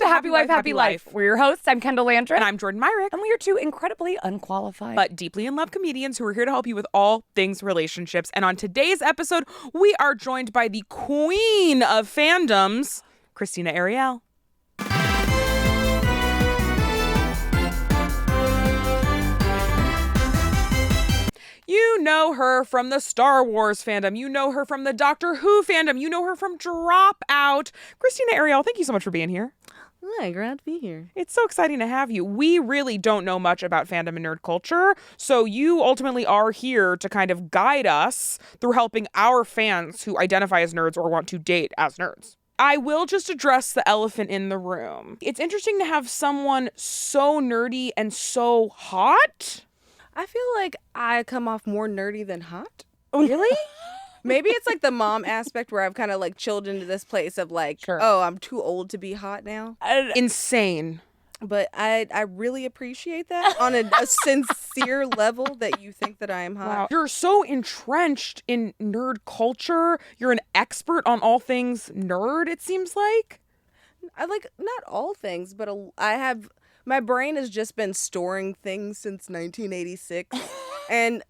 to Happy Wife, Happy Life. We're your hosts. I'm Kendahl Landreth. And I'm Jordan Myrick. And we are two incredibly unqualified, but deeply in love comedians who are here to help you with all things relationships. And on today's episode, we are joined by the queen of fandoms, Krystina Arielle. You know her from the Star Wars fandom. You know her from the Doctor Who fandom. You know her from Dropout. Krystina Arielle, thank you so much for being here. Hi, glad to be here. It's so exciting to have you. We really don't know much about fandom and nerd culture, so you ultimately are here to kind of guide us through helping our fans who identify as nerds or want to date as nerds. I will just address the elephant in the room. It's interesting to have someone so nerdy and so hot. I feel like I come off more nerdy than hot. Really? Maybe it's like the mom aspect where I've kind of like chilled into this place of like, Sure. Oh, I'm too old to be hot now. Insane. But I really appreciate that on a sincere level that you think that I am hot. Wow. You're so entrenched in nerd culture. You're an expert on all things nerd, it seems like. I like not all things, but my brain has just been storing things since 1986. And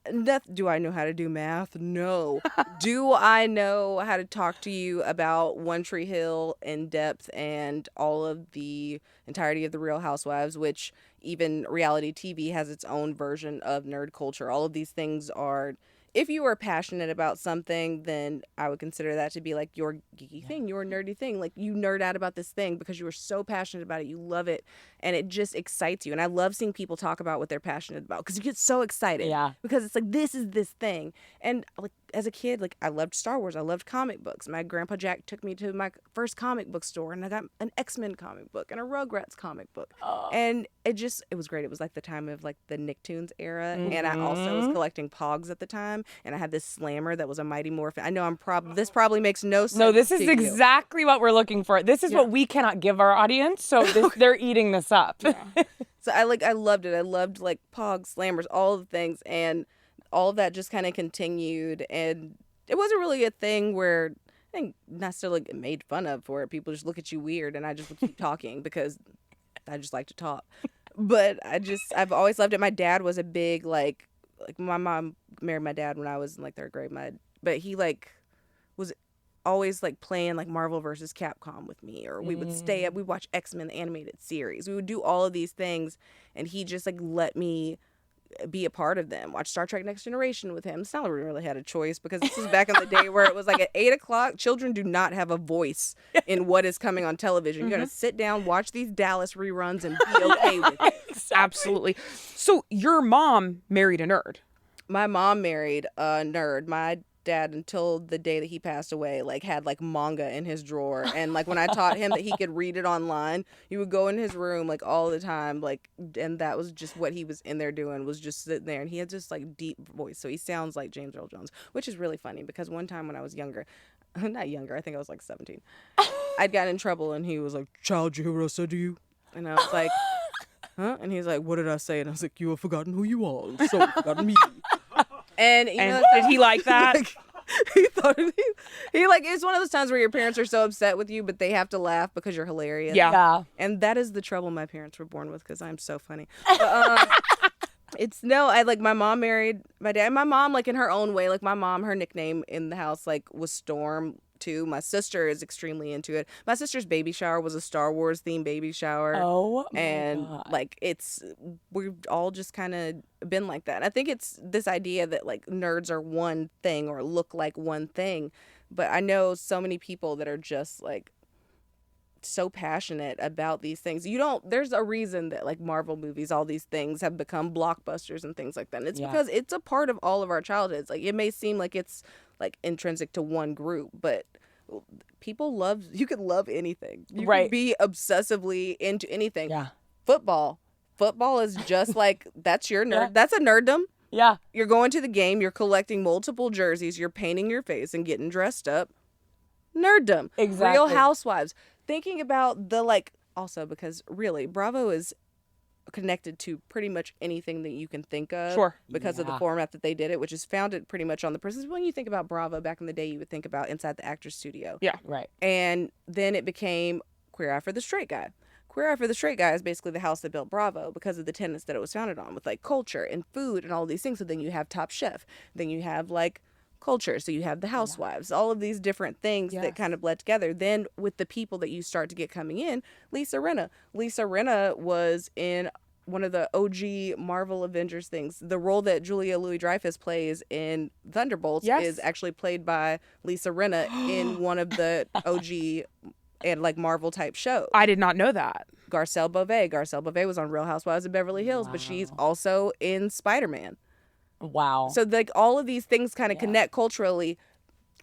do I know how to do math? No. Do I know how to talk to you about One Tree Hill in depth and all of the entirety of the Real Housewives, which even reality TV has its own version of nerd culture. All of these things are, if you are passionate about something, then I would consider that to be like your geeky thing, your nerdy thing. Like you nerd out about this thing because you are so passionate about it. You love it. And it just excites you. And I love seeing people talk about what they're passionate about because you get so excited. Yeah. Because it's like, this is this thing. And like as a kid, like I loved Star Wars. I loved comic books. My grandpa Jack took me to my first comic book store and I got an X-Men comic book and a Rugrats comic book. Oh. And it was great. It was like the time of like the Nicktoons era. Mm-hmm. And I also was collecting Pogs at the time. And I had this Slammer that was a Mighty Morphin. I know this probably makes no sense. No, this is exactly what we're looking for. This is what we cannot give our audience, so they're eating this up. Yeah. So I loved it. I loved like Pogs, Slammers, all the things, and all of that just kind of continued. And it wasn't really a thing where I think necessarily get made fun of for it. People just look at you weird, and I just would keep talking because I just like to talk. But I've always loved it. My dad was a big like my mom married my dad when I was in like third grade. But he like was always like playing like Marvel versus Capcom with me, or we would stay up, we'd watch X-Men the animated series. We would do all of these things, and he just like let me be a part of them. Watch Star Trek Next Generation with him. It's not really had a choice because this was back in the day where it was like at 8:00. Children do not have a voice in what is coming on television. You're gonna sit down, watch these Dallas reruns, and be okay with it. Exactly. Absolutely. So your mom married a nerd. My mom married a nerd. My dad, until the day that he passed away, like had like manga in his drawer, and like when I taught him that he could read it online, he would go in his room like all the time, like, and that was just what he was in there doing, was just sitting there. And he had just like deep voice, so he sounds like James Earl Jones, which is really funny because one time when I was younger, not younger, I think I was like 17, I'd gotten in trouble and he was like, "Child, you hear what I said to you?" And I was like, "Huh?" And he's like, "What did I say?" And I was like, "You have forgotten who you are, so you've forgotten me." And did he like that? Like, he thought he like, it's one of those times where your parents are so upset with you, but they have to laugh because you're hilarious. Yeah. And that is the trouble my parents were born with, because I'm so funny. But, my mom married my dad. My mom, like in her own way, like my mom, her nickname in the house like was Storm too. My sister is extremely into it. My sister's baby shower was a Star Wars themed baby shower. Oh, and God. like we've all just kind of been like that. I think it's this idea that like nerds are one thing or look like one thing, but I know so many people that are just like so passionate about these things. There's a reason that like Marvel movies, all these things have become blockbusters and things like that. And it's because it's a part of all of our childhoods. Like it may seem like it's like intrinsic to one group, but you could love anything. You can be obsessively into anything. Yeah. Football is just like, that's your nerd. Yeah. That's a nerddom. Yeah. You're going to the game, you're collecting multiple jerseys, you're painting your face and getting dressed up. Nerddom. Exactly. Real Housewives. Thinking about the like, also because really Bravo is connected to pretty much anything that you can think of. Sure. Because of the format that they did it, which is founded pretty much on the prisons. When you think about Bravo back in the day, you would think about Inside the Actors Studio. Yeah. Right. And then it became Queer Eye for the Straight Guy. Queer Eye for the Straight Guy is basically the house that built Bravo because of the tenets that it was founded on, with like culture and food and all these things. So then you have Top Chef, then you have like culture, so you have the Housewives, all of these different things that kind of bled together. Then with the people that you start to get coming in, Lisa Rinna was in one of the OG Marvel Avengers things. The role that Julia Louis-Dreyfus plays in Thunderbolts is actually played by Lisa Rinna in one of the OG and like Marvel type shows. I did not know that. Garcelle Beauvais was on Real Housewives of Beverly Hills, but she's also in Spider-Man. Wow. So like all of these things kind of connect culturally.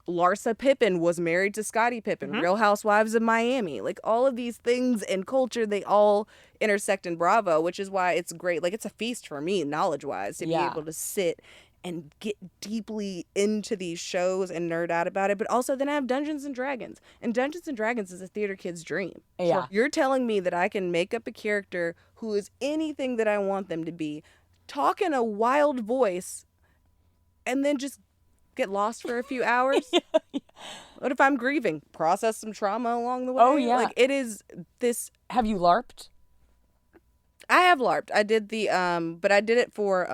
Larsa Pippen was married to Scottie Pippen, Real Housewives of Miami. Like all of these things and culture, they all intersect in Bravo, which is why it's great. Like it's a feast for me, knowledge-wise, to be able to sit and get deeply into these shows and nerd out about it. But also then I have Dungeons and Dragons. And Dungeons and Dragons is a theater kid's dream. Yeah. You're telling me that I can make up a character who is anything that I want them to be, talk in a wild voice, and then just get lost for a few hours? What if I'm grieving? Process some trauma along the way? Oh, yeah. Like, it is this... Have you LARPed? I have LARPed. I did the, but I did it for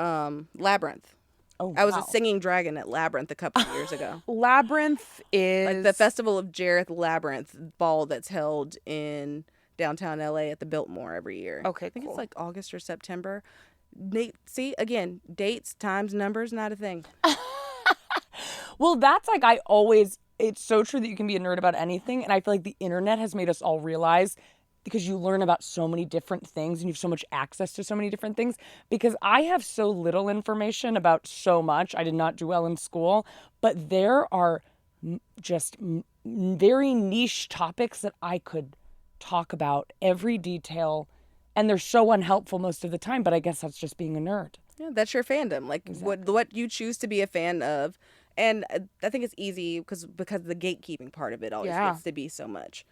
Labyrinth. Oh, I was a singing dragon at Labyrinth a couple of years ago. Labyrinth is... Like the Festival of Jareth Labyrinth ball that's held in downtown LA at the Biltmore every year. Okay, I think cool. it's like August or September. See, again, dates, times, numbers, not a thing. Well, that's like it's so true that you can be a nerd about anything. And I feel like the internet has made us all realize, because you learn about so many different things and you have so much access to so many different things, because I have so little information about so much. I did not do well in school, but there are just very niche topics that I could talk about every detail, and they're so unhelpful most of the time, but I guess that's just being a nerd. Yeah, that's your fandom. Like what you choose to be a fan of. And I think it's easy because the gatekeeping part of it always gets to be so much.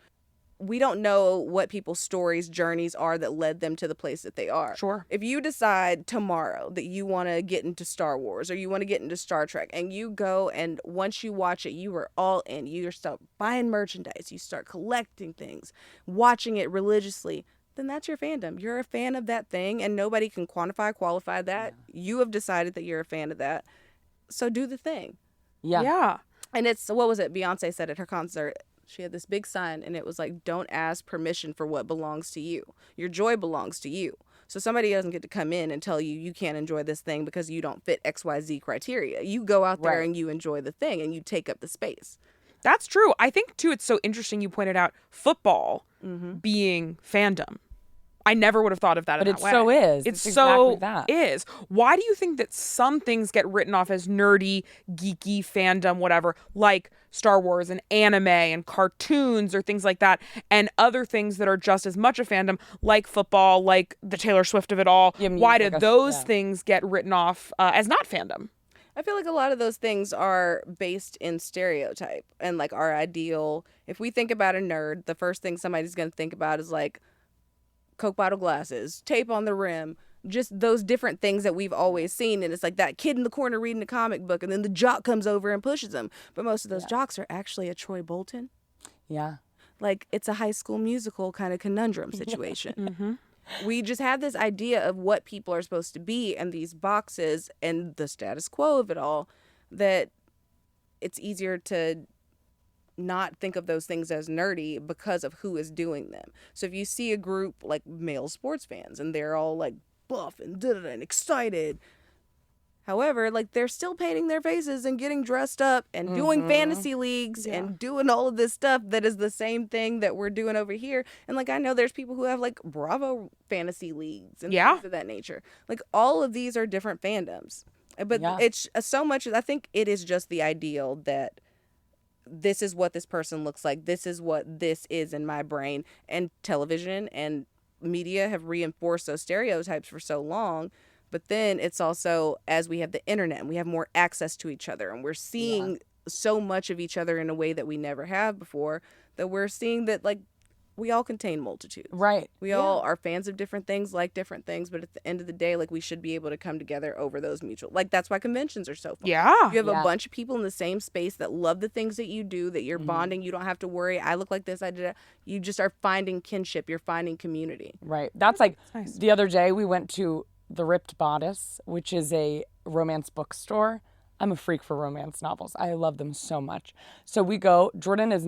We don't know what people's stories, journeys are that led them to the place that they are. Sure. If you decide tomorrow that you want to get into Star Wars or you want to get into Star Trek, and you go and once you watch it, you are all in. You start buying merchandise. You start collecting things, watching it religiously. Then that's your fandom. You're a fan of that thing, and nobody can qualify that. Yeah. You have decided that you're a fan of that. So do the thing. Yeah. And it's, what was it? Beyonce said at her concert, she had this big sign and it was like, don't ask permission for what belongs to you. Your joy belongs to you. So somebody doesn't get to come in and tell you can't enjoy this thing because you don't fit XYZ criteria. You go out there and you enjoy the thing and you take up the space. That's true. I think, too, it's so interesting you pointed out football being fandom. I never would have thought of that in that way. But it so is. It's so exactly that. Is. Why do you think that some things get written off as nerdy, geeky, fandom, whatever, like Star Wars and anime and cartoons or things like that, and other things that are just as much a fandom, like football, like the Taylor Swift of it all? Why do those things get written off as not fandom? I feel like a lot of those things are based in stereotype and like our ideal. If we think about a nerd, the first thing somebody's going to think about is like Coke bottle glasses, tape on the rim, just those different things that we've always seen. And it's like that kid in the corner reading a comic book and then the jock comes over and pushes him. But most of those jocks are actually a Troy Bolton. Yeah. Like it's a High School Musical kind of conundrum situation. We just have this idea of what people are supposed to be and these boxes and the status quo of it all, that it's easier to not think of those things as nerdy because of who is doing them. So if you see a group like male sports fans and they're all like buff and and excited, however, like they're still painting their faces and getting dressed up and doing fantasy leagues and doing all of this stuff that is the same thing that we're doing over here. And like I know there's people who have like Bravo fantasy leagues and things of that nature. Like all of these are different fandoms. But it's so much, I think it is just the ideal that this is what this person looks like. This is what this is in my brain. And television and media have reinforced those stereotypes for so long. But then it's also, as we have the internet and we have more access to each other and we're seeing so much of each other in a way that we never have before, that we're seeing that like we all contain multitudes. Right. We all are fans of different things, like different things, but at the end of the day, like, we should be able to come together over those mutual. Like, that's why conventions are so fun. Yeah. You have Yeah. a bunch of people in the same space that love the things that you do, that you're bonding. You don't have to worry, I look like this, I did that. You just are finding kinship. You're finding community. Right. That's like nice. the other day we went to the Ripped Bodice, which is a romance bookstore. I'm a freak for romance novels. I love them so much. So we go. Jordan is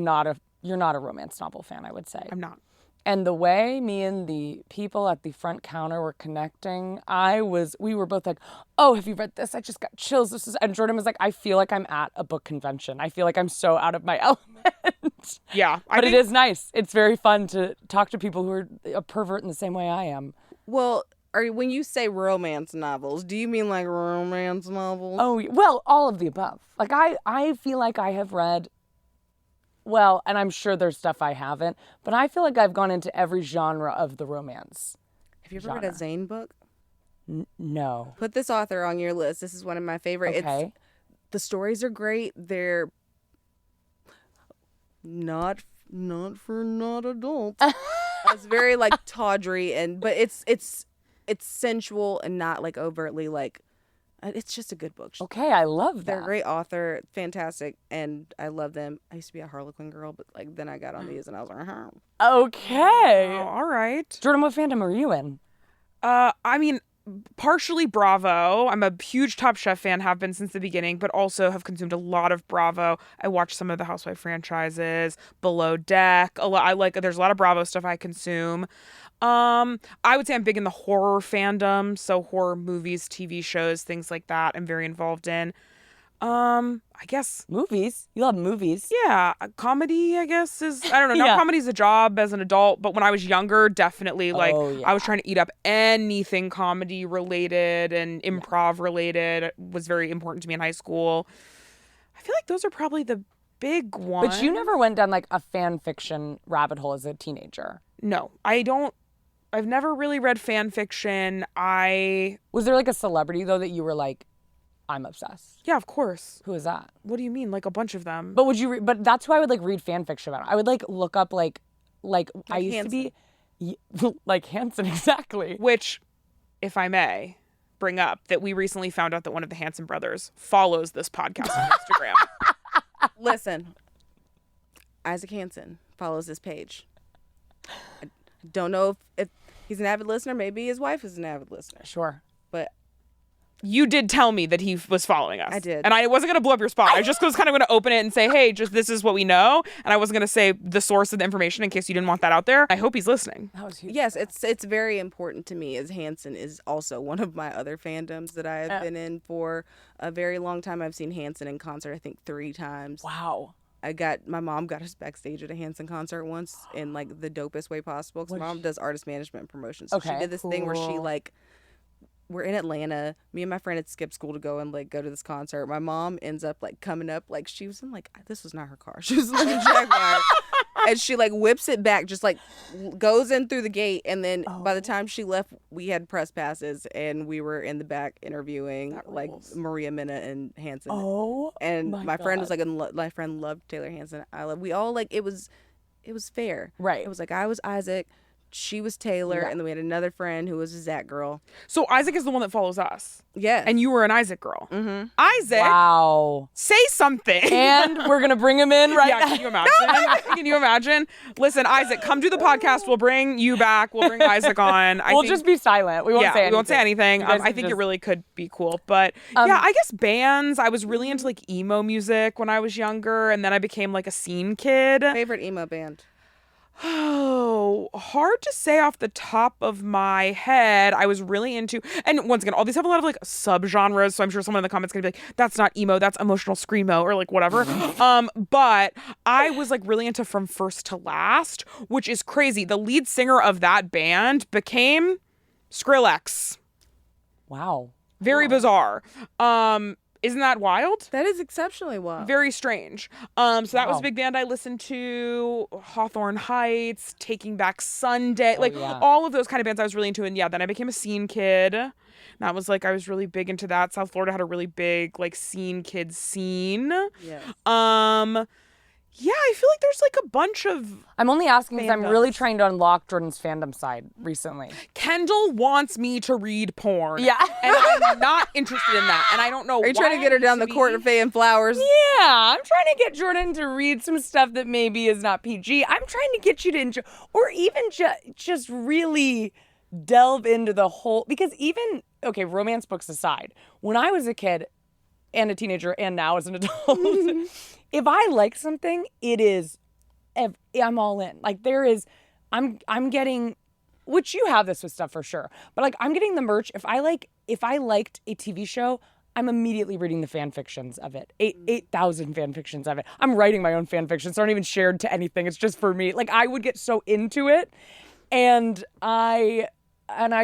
you're not a romance novel fan, I would say. I'm not. And the way me and the people at the front counter were connecting, we were both like, oh, have you read this? I just got chills. And Jordan was like, I feel like I'm at a book convention. I feel like I'm so out of my element. Yeah. But it is nice. It's very fun to talk to people who are a pervert in the same way I am. Well, when you say romance novels, do you mean like romance novels? Oh, well, all of the above. Like I feel like I have read, well, and I'm sure there's stuff I haven't, but I feel like I've gone into every genre of the romance. Have you ever read a Zane book? No. Put this author on your list. This is one of my favorite. Okay. The stories are great. They're not for not adults. It's very like tawdry but it's sensual and not like overtly like. It's just a good book. Okay, I love that. They're a great author, fantastic, and I love them. I used to be a Harlequin girl, but like then I got on these and I was like, Okay. Oh, all right. Jordan, what fandom are you in? I mean, partially Bravo. I'm a huge Top Chef fan, have been since the beginning, but also have consumed a lot of Bravo. I watch some of the Housewife franchises, Below Deck. There's a lot of Bravo stuff I consume. I would say I'm big in the horror fandom, so horror movies, TV shows, things like that. I'm very involved in. I guess Movies. You love movies. yeah, comedy. I guess is I don't know. Now Yeah. comedy's a job as an adult, but when I was younger, definitely like I was trying to eat up anything comedy related and improv related. It was very important to me in high school. I feel like those are probably the big ones. But you never went down like a fan fiction rabbit hole as a teenager. No, I don't. I've never really read fan fiction. Was there like a celebrity though that you were like, I'm obsessed? Yeah, of course. Who is that? What do you mean? Like a bunch of them. But would you? But that's who I would like read fan fiction about. I would like look up like I used Hanson. to be like Hanson exactly. Which, if I may, bring up that we recently found out that one of the Hanson brothers follows this podcast on Instagram. Listen, Isaac Hanson follows this page. I don't know if he's an avid listener. Maybe his wife is an avid listener. Sure. But You did tell me that he was following us. I did. And I wasn't going to blow up your spot. I just was kind of going to open it and say, hey, just this is what we know. And I wasn't going to say the source of the information in case you didn't want that out there. I hope he's listening. That was huge. yes, it's very important to me, as Hanson is also one of my other fandoms that I have been in for a very long time. I've seen Hanson in concert, I think 3 times. Wow. My mom got us backstage at a Hanson concert once in like the dopest way possible. Because mom does artist management and promotions. So she Okay, did this thing where she cool. like, we're in Atlanta. Me and my friend had skipped school to go and like go to this concert. My mom ends up like coming up, like she was in like, this was not her car. She was in like a Jaguar. And she like whips it back, just like goes in through the gate. And then by the time she left, we had press passes and we were in the back interviewing like Maria Minna and Hanson. Oh. And my my friend was God. like, my friend loved Taylor Hanson. We all like, it was fair. Right. It was like, I was Isaac, she was Taylor, and then we had another friend who was a Zach girl. So Isaac is the one that follows us. Yeah. And you were an Isaac girl. Mm-hmm. Isaac, Wow. say something. And we're gonna bring him in right yeah, now. can you imagine? Can you imagine? Listen, Isaac, come do the podcast. We'll bring you back. We'll bring Isaac on. We'll just be silent. We won't say anything. we won't say anything. You guys I can think it just- really could be cool. But yeah, I guess bands. I was really into like emo music when I was younger, and then I became like a scene kid. Favorite emo band? Oh, hard to say off the top of my head. I was really into, and once again, all these have a lot of like subgenres. So I'm sure someone in the comments gonna be like, "That's not emo, that's emotional screamo," or like whatever. But I was like really into From First to Last, which is crazy. The lead singer of that band became Skrillex. Wow. Very bizarre. Isn't that wild? That is exceptionally wild. Very strange. So that was Wow. a big band I listened to. Hawthorne Heights, Taking Back Sunday, like yeah. all of those kind of bands I was really into. And yeah, then I became a scene kid. That was like, I was really big into that. South Florida had a really big like scene kid scene. Yes. Yeah, I feel like there's like a bunch of... I'm only asking because I'm Fandoms. really trying to unlock Jordan's fandom side recently. Kendahl wants me to read porn. Yeah. And I'm not interested in that. And I don't know Are you trying to get her down the court of Faye and Flowers? Yeah, I'm trying to get Jordan to read some stuff that maybe is not PG. I'm trying to get you to enjoy, or even just really delve into the whole, because even, okay, romance books aside, when I was a kid and a teenager and now as an adult, if I like something, it is, I'm all in. Like there is, I'm getting, which you have this with stuff for sure, but like I'm getting the merch. If I liked a TV show, I'm immediately reading the fan fictions of it. 8,000 fan fictions of it. I'm writing my own fan fictions. They aren't even shared to anything. It's just for me. Like I would get so into it, and I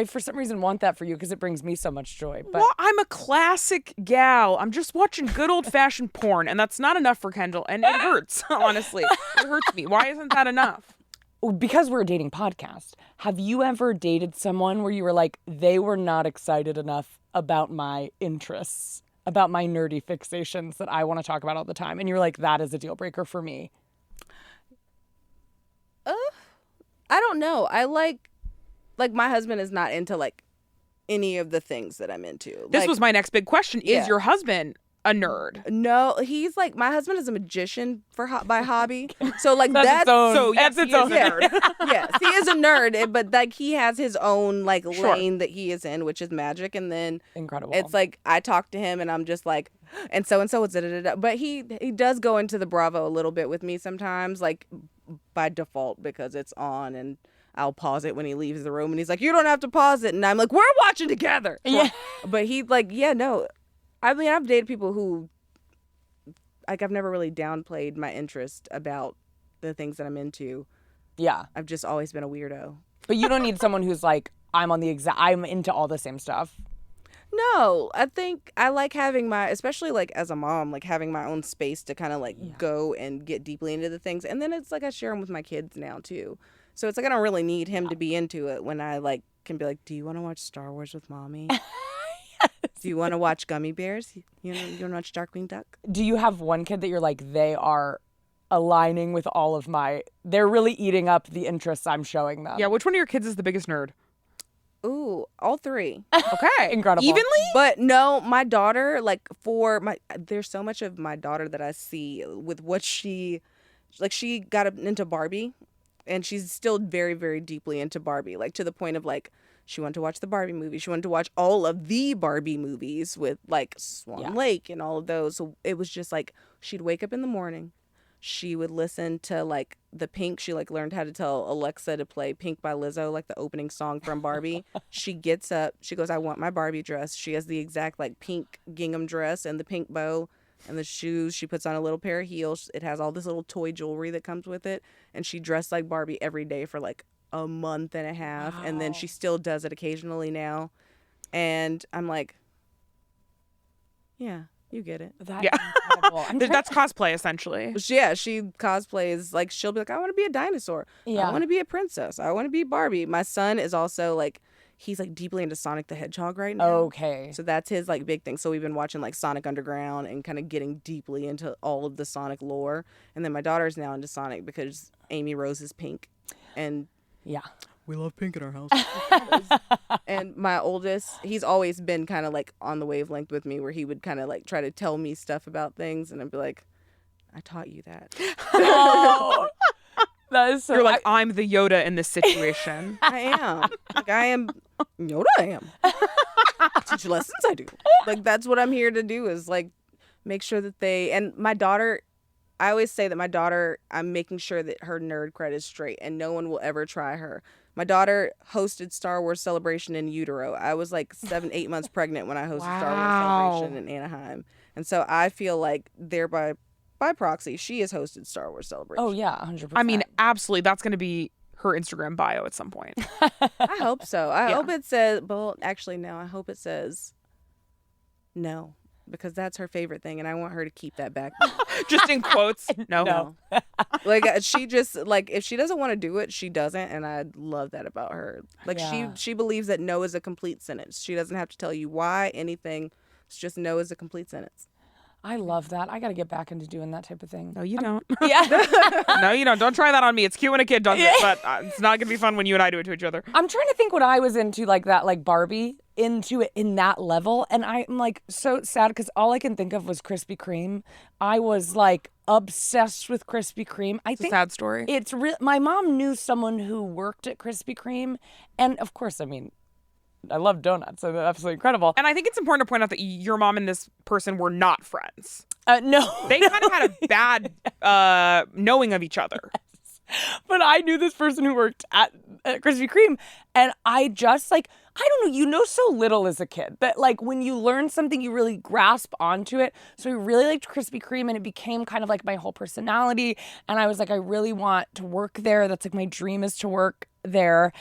for some reason want that for you because it brings me so much joy. But Well, I'm a classic gal. I'm just watching good old-fashioned porn, and that's not enough for Kendahl, and it hurts, honestly. It hurts me. Why isn't that enough? because we're a dating podcast, have you ever dated someone where you were like, they were not excited enough about my interests, about my nerdy fixations that I want to talk about all the time, and you're like, that is a deal breaker for me? I don't know. I like my husband is not into like any of the things that I'm into. This Like, was my next big question. Yeah. Is your husband a nerd? no, he's like, my husband is a magician by hobby. So like That's that's its own. So yes, that's its he is own. a nerd. yes, he is a nerd, but like he has his own like Sure. lane that he is in, which is magic. And then Incredible. it's like I talk to him and I'm just like, and so is da-da-da-da. But he does go into the Bravo a little bit with me sometimes, like by default because it's on, and I'll pause it when he leaves the room and he's like, you don't have to pause it, and I'm like, we're watching together. Yeah. But he like, yeah, no. I mean, I've dated people who like I've never really downplayed my interest about the things that I'm into. Yeah. I've just always been a weirdo. But you don't need someone who's like, I'm into all the same stuff. No, I think I like having especially like as a mom, like having my own space to kind of like go and get deeply into the things. And then it's like I share them with my kids now too. So it's like I don't really need him to be into it when I like can be like, do you want to watch Star Wars with mommy? Do you want to watch Gummy Bears? You want to watch Darkwing Duck? Do you have one kid that you're like, they are aligning with all of they're really eating up the interests I'm showing them? Yeah, which one of your kids is the biggest nerd? Ooh, all three. Okay. Incredible. Evenly? But no, my daughter, like there's so much of my daughter that I see with what she got into Barbie, and she's still very, very deeply into Barbie, like to the point of like, she wanted to watch the Barbie movie. She wanted to watch all of the Barbie movies with like Swan Lake and all of those. So it was just like, she'd wake up in the morning. She would listen to like the Pink. She like learned how to tell Alexa to play Pink by Lizzo, like the opening song from Barbie. She gets up. She goes, I want my Barbie dress. She has the exact like pink gingham dress and the pink bow and the shoes. She puts on a little pair of heels. It has all this little toy jewelry that comes with it. And she dressed like Barbie every day for like a month and a half. And then she still does it occasionally now. And I'm like, yeah, you get it. That's incredible. That's cosplay, essentially. Yeah, she cosplays, like, she'll be like, I want to be a dinosaur. Yeah. I want to be a princess. I want to be Barbie. My son is also, like, he's, like, deeply into Sonic the Hedgehog right now. Okay. So that's his, like, big thing. So we've been watching, like, Sonic Underground and kind of getting deeply into all of the Sonic lore. And then my daughter's now into Sonic because Amy Rose is pink. And Yeah. we love pink in our house. And my oldest, he's always been kind of like on the wavelength with me where he would kind of like try to tell me stuff about things. And I'd be like, I taught you that. Oh, that is so. You're like, I'm the Yoda in this situation. I am. Like, I am. Yoda, I am. Teach lessons, I do. Like, that's what I'm here to do is like make sure that and my daughter, I always say that my daughter, I'm making sure that her nerd cred is straight and no one will ever try her. My daughter hosted Star Wars Celebration in utero. I was like 7-8 months pregnant when I hosted Star Wars Celebration in Anaheim. And so I feel like thereby, by proxy, she has hosted Star Wars Celebration. Oh, yeah, 100%. I mean, absolutely. That's going to be her Instagram bio at some point. I hope so. I hope it says, well, actually, no. I hope it says no. Because that's her favorite thing, and I want her to keep that back. Just in quotes. No. No. Like, she just, like, if she doesn't want to do it, she doesn't, and I love that about her. Like, Yeah. she believes that no is a complete sentence. She doesn't have to tell you why, anything. It's just no is a complete sentence. I love that. I got to get back into doing that type of thing. No, you don't. Yeah. No, you don't. Don't try that on me. It's cute when a kid does it, but it's not going to be fun when you and I do it to each other. I'm trying to think what I was into like that, like Barbie, into it in that level. And I'm like so sad because all I can think of was Krispy Kreme. I was like obsessed with Krispy Kreme. I think a sad story. It's real. My mom knew someone who worked at Krispy Kreme. And of course, I mean, I love donuts, so they're absolutely incredible. And I think it's important to point out that your mom and this person were not friends. No. They kind of had a bad knowing of each other. Yes. But I knew this person who worked at Krispy Kreme, and I just like, I don't know, you know so little as a kid that like when you learn something, you really grasp onto it. So I really liked Krispy Kreme, and it became kind of like my whole personality. And I was like, I really want to work there. That's like my dream is to work there.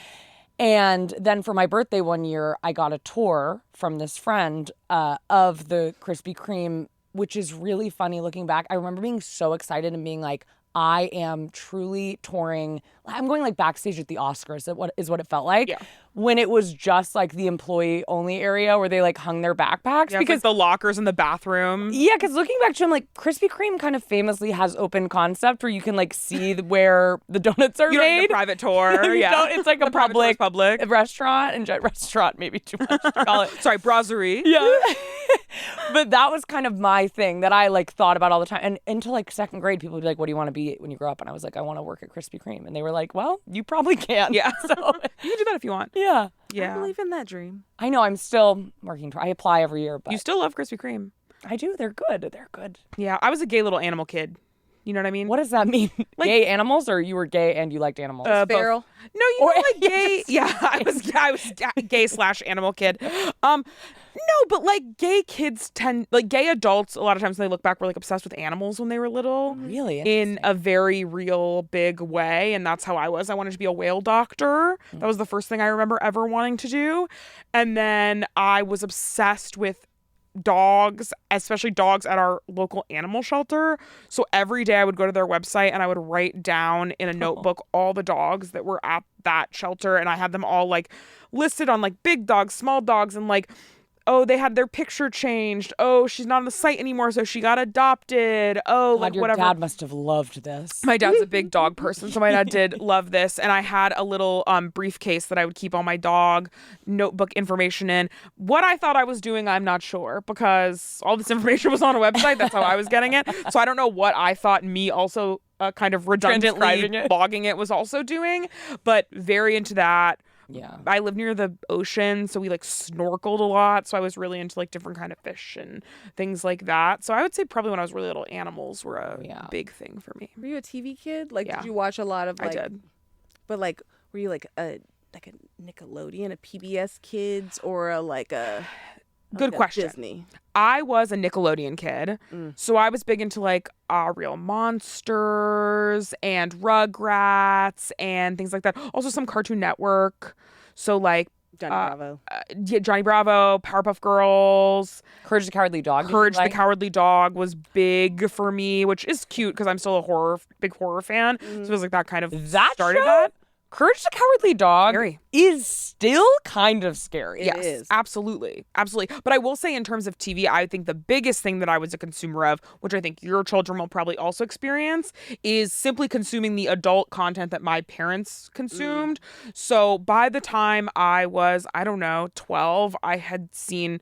And then for my birthday one year, I got a tour from this friend of the Krispy Kreme, which is really funny looking back. I remember being so excited and being like, I am truly touring. I'm going like backstage at the Oscars. That is what it felt like. Yeah. When it was just like the employee only area where they like hung their backpacks. Yeah, because like the lockers in the bathroom. Yeah, because looking back to him, like Krispy Kreme kind of famously has open concept where you can like see where the donuts are You don't made. need a private tour. You Yeah. don't- it's like a public restaurant, and restaurant maybe too much to call it. Sorry, brasserie. Yeah. But that was kind of my thing that I like thought about all the time. And until like second grade, people would be like, what do you want to be when you grow up? And I was like, I want to work at Krispy Kreme. And they were like, well, you probably can. Yeah. So You can do that if you want. yeah. Yeah. I believe in that dream. I know I'm still working. I apply every year, but You still love Krispy Kreme. I do. They're good. They're good. Yeah. I was a gay little animal kid. You know what I mean? What does that mean? Like- Gay animals, or you were gay and you liked animals? Both. Feral. No, you know, like gay. Yeah, I was gay / animal kid. No, but like gay kids like gay adults, a lot of times when they look back, were like obsessed with animals when they were little. Really? In a very real big way. And that's how I was. I wanted to be a whale doctor. That was the first thing I remember ever wanting to do. And then I was obsessed with dogs, especially dogs at our local animal shelter. So every day I would go to their website and I would write down in a notebook all the dogs that were at that shelter. And I had them all like listed on like big dogs, small dogs, and like, oh, they had their picture changed. Oh, she's not on the site anymore, so she got adopted. Oh, God, like your whatever. dad must have loved this. My dad's a big dog person, so my dad did love this. And I had a little briefcase that I would keep all my dog notebook information in. What I thought I was doing, I'm not sure, because all this information was on a website. That's how I was getting it. So I don't know what I thought me also kind of redundantly Transcribing it. blogging it was also doing, but very into that. Yeah. I live near the ocean, so we like snorkeled a lot. So I was really into like different kind of fish and thing like that. So I would say probably when I was really little, animals were a big thing for me. Were you a TV kid? Like, Yeah. did you watch a lot of like? I did. But like, were you like a Nickelodeon, a PBS Kids, or a Good question. Disney. I was a Nickelodeon kid, so I was big into like Real Monsters and Rugrats and things like that. Also some Cartoon Network. So like Johnny Bravo. Johnny Bravo, Powerpuff Girls, Courage the Cowardly Dog. Courage the Cowardly Dog was big for me, which is cute because I'm still a big horror fan. So it was like that kind of started show? that. Courage the Cowardly Dog Scary. is still kind of scary. It Yes, is. absolutely. Absolutely. But I will say in terms of TV, I think the biggest thing that I was a consumer of, which I think your children will probably also experience, is simply consuming the adult content that my parents consumed. So by the time I was, 12, I had seen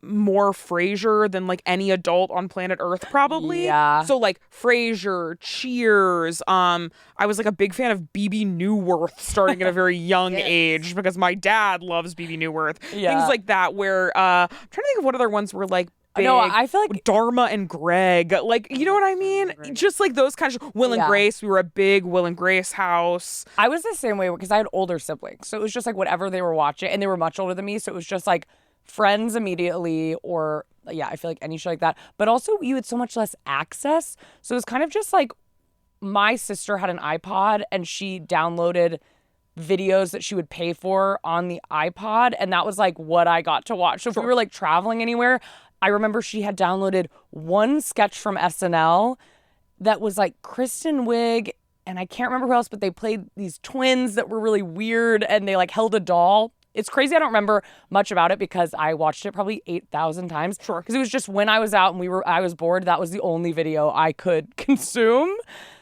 more Frasier than like any adult on planet Earth probably. Yeah. So like Frasier, Cheers, I was like a big fan of BB Newworth starting at a very young age because my dad loves BB Newworth. Yeah. Things like that where I'm trying to think of what other ones were like big. No, I feel like Dharma and Greg. Like, you know what I mean? Just like those kinds of Will and Yeah. Grace. We were a big Will and Grace house. I was the same way because I had older siblings. So it was just like whatever they were watching, and they were much older than me. So it was just like Friends immediately, or I feel like any show like that. But also you had so much less access. So it was kind of just like my sister had an iPod and she downloaded videos that she would pay for on the iPod. And that was like what I got to watch. So if we were like traveling anywhere, I remember she had downloaded one sketch from SNL that was like Kristen Wiig, and I can't remember who else, but they played these twins that were really weird and they like held a doll. It's crazy I don't remember much about it because I watched it probably 8,000 times. Sure. Because it was just when I was out and I was bored, that was the only video I could consume.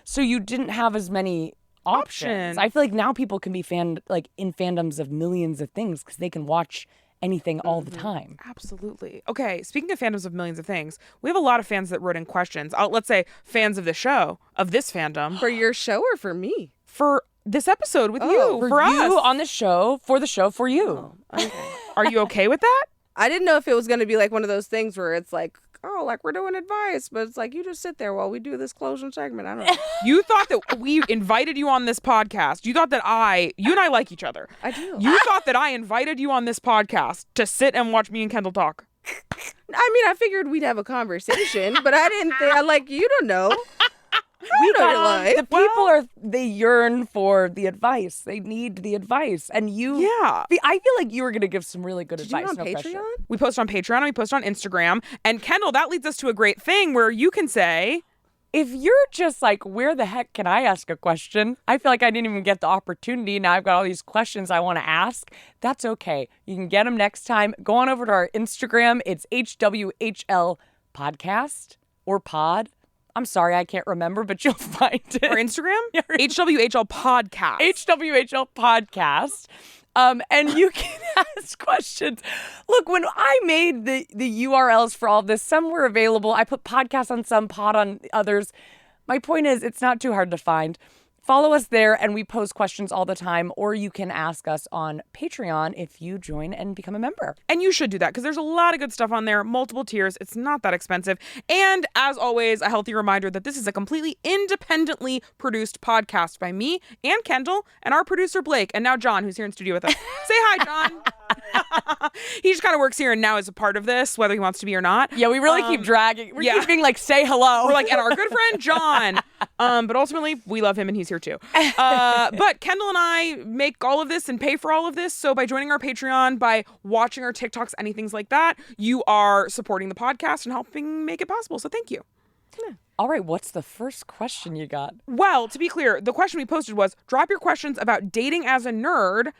So you didn't have as many options. I feel like now people can be in fandoms of millions of things because they can watch anything all the time. Absolutely. Okay, speaking of fandoms of millions of things, we have a lot of fans that wrote in questions. Let's say fans of the show, of this fandom. For your show or for me? For this episode with you, for you us. on the show, for you. Okay. Are you okay with that? I didn't know if it was going to be like one of those things where it's like, oh, like we're doing advice, but it's like you just sit there while we do this closing segment. I don't know. You thought that we invited you on this podcast. You thought that you and I like each other. I do. You thought that I invited you on this podcast to sit and watch me and Kendahl talk. I mean, I figured we'd have a conversation, but I didn't think, you don't know. The people they yearn for the advice. They need the advice. And I feel like you were going to give some really good advice. Did you on Patreon? Pressure. We post on Patreon and we post on Instagram. And Kendahl, that leads us to a great thing where you can say, if you're just like, where the heck can I ask a question? I feel like I didn't even get the opportunity. Now I've got all these questions I want to ask. That's okay. You can get them next time. Go on over to our Instagram. It's HWHL podcast or pod. I'm sorry, I can't remember, but you'll find it. Our Instagram? HWHL podcast. HWHL podcast. And you can ask questions. Look, when I made the URLs for all of this, some were available. I put podcasts on some, pod on others. My point is, it's not too hard to find. Follow us there, and we post questions all the time, or you can ask us on Patreon if you join and become a member. And you should do that because there's a lot of good stuff on there, multiple tiers. It's not that expensive. And as always, a healthy reminder that this is a completely independently produced podcast by me and Kendahl and our producer, Blake, and now John, who's here in studio with us. Say hi, John. He just kind of works here and now is a part of this, whether he wants to be or not. Yeah, we really keep dragging. We're keeping like, say hello. We're like, and our good friend, John. But ultimately, we love him and he's here too. But Kendahl and I make all of this and pay for all of this. So by joining our Patreon, by watching our TikToks, anything like that, you are supporting the podcast and helping make it possible. So thank you. Yeah. All right, what's the first question you got? Well, to be clear, the question we posted was, drop your questions about dating as a nerd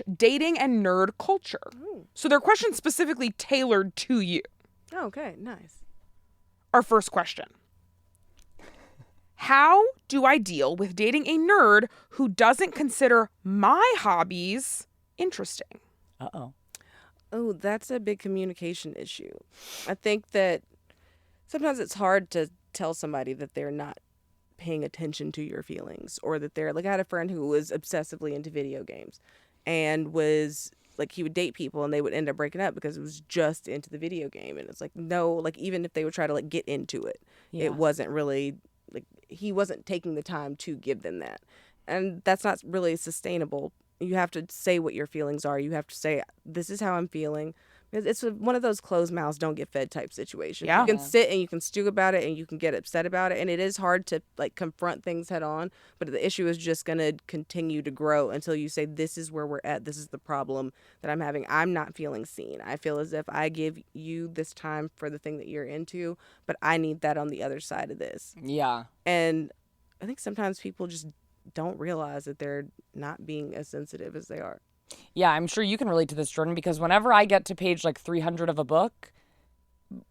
/ dating and nerd culture. Ooh. So they're questions specifically tailored to you. Oh, okay, nice. Our first question. How do I deal with dating a nerd who doesn't consider my hobbies interesting? Uh-oh. Oh, that's a big communication issue. I think that sometimes it's hard to tell somebody that they're not paying attention to your feelings, or that they're like, I had a friend who was obsessively into video games and was like, he would date people and they would end up breaking up because it was just into the video game. And it's like, no, like even if they would try to like get into it, it wasn't really like, he wasn't taking the time to give them that. And that's not really sustainable. You have to say what your feelings are. You have to say, this is how I'm feeling. It's one of those closed mouths, don't get fed type situations. Yeah. You can sit and you can stew about it and you can get upset about it. And it is hard to like confront things head on. But the issue is just going to continue to grow until you say, this is where we're at. This is the problem that I'm having. I'm not feeling seen. I feel as if I give you this time for the thing that you're into, but I need that on the other side of this. Yeah. And I think sometimes people just don't realize that they're not being as sensitive as they are. Yeah, I'm sure you can relate to this, Jordan, because whenever I get to page like 300 of a book,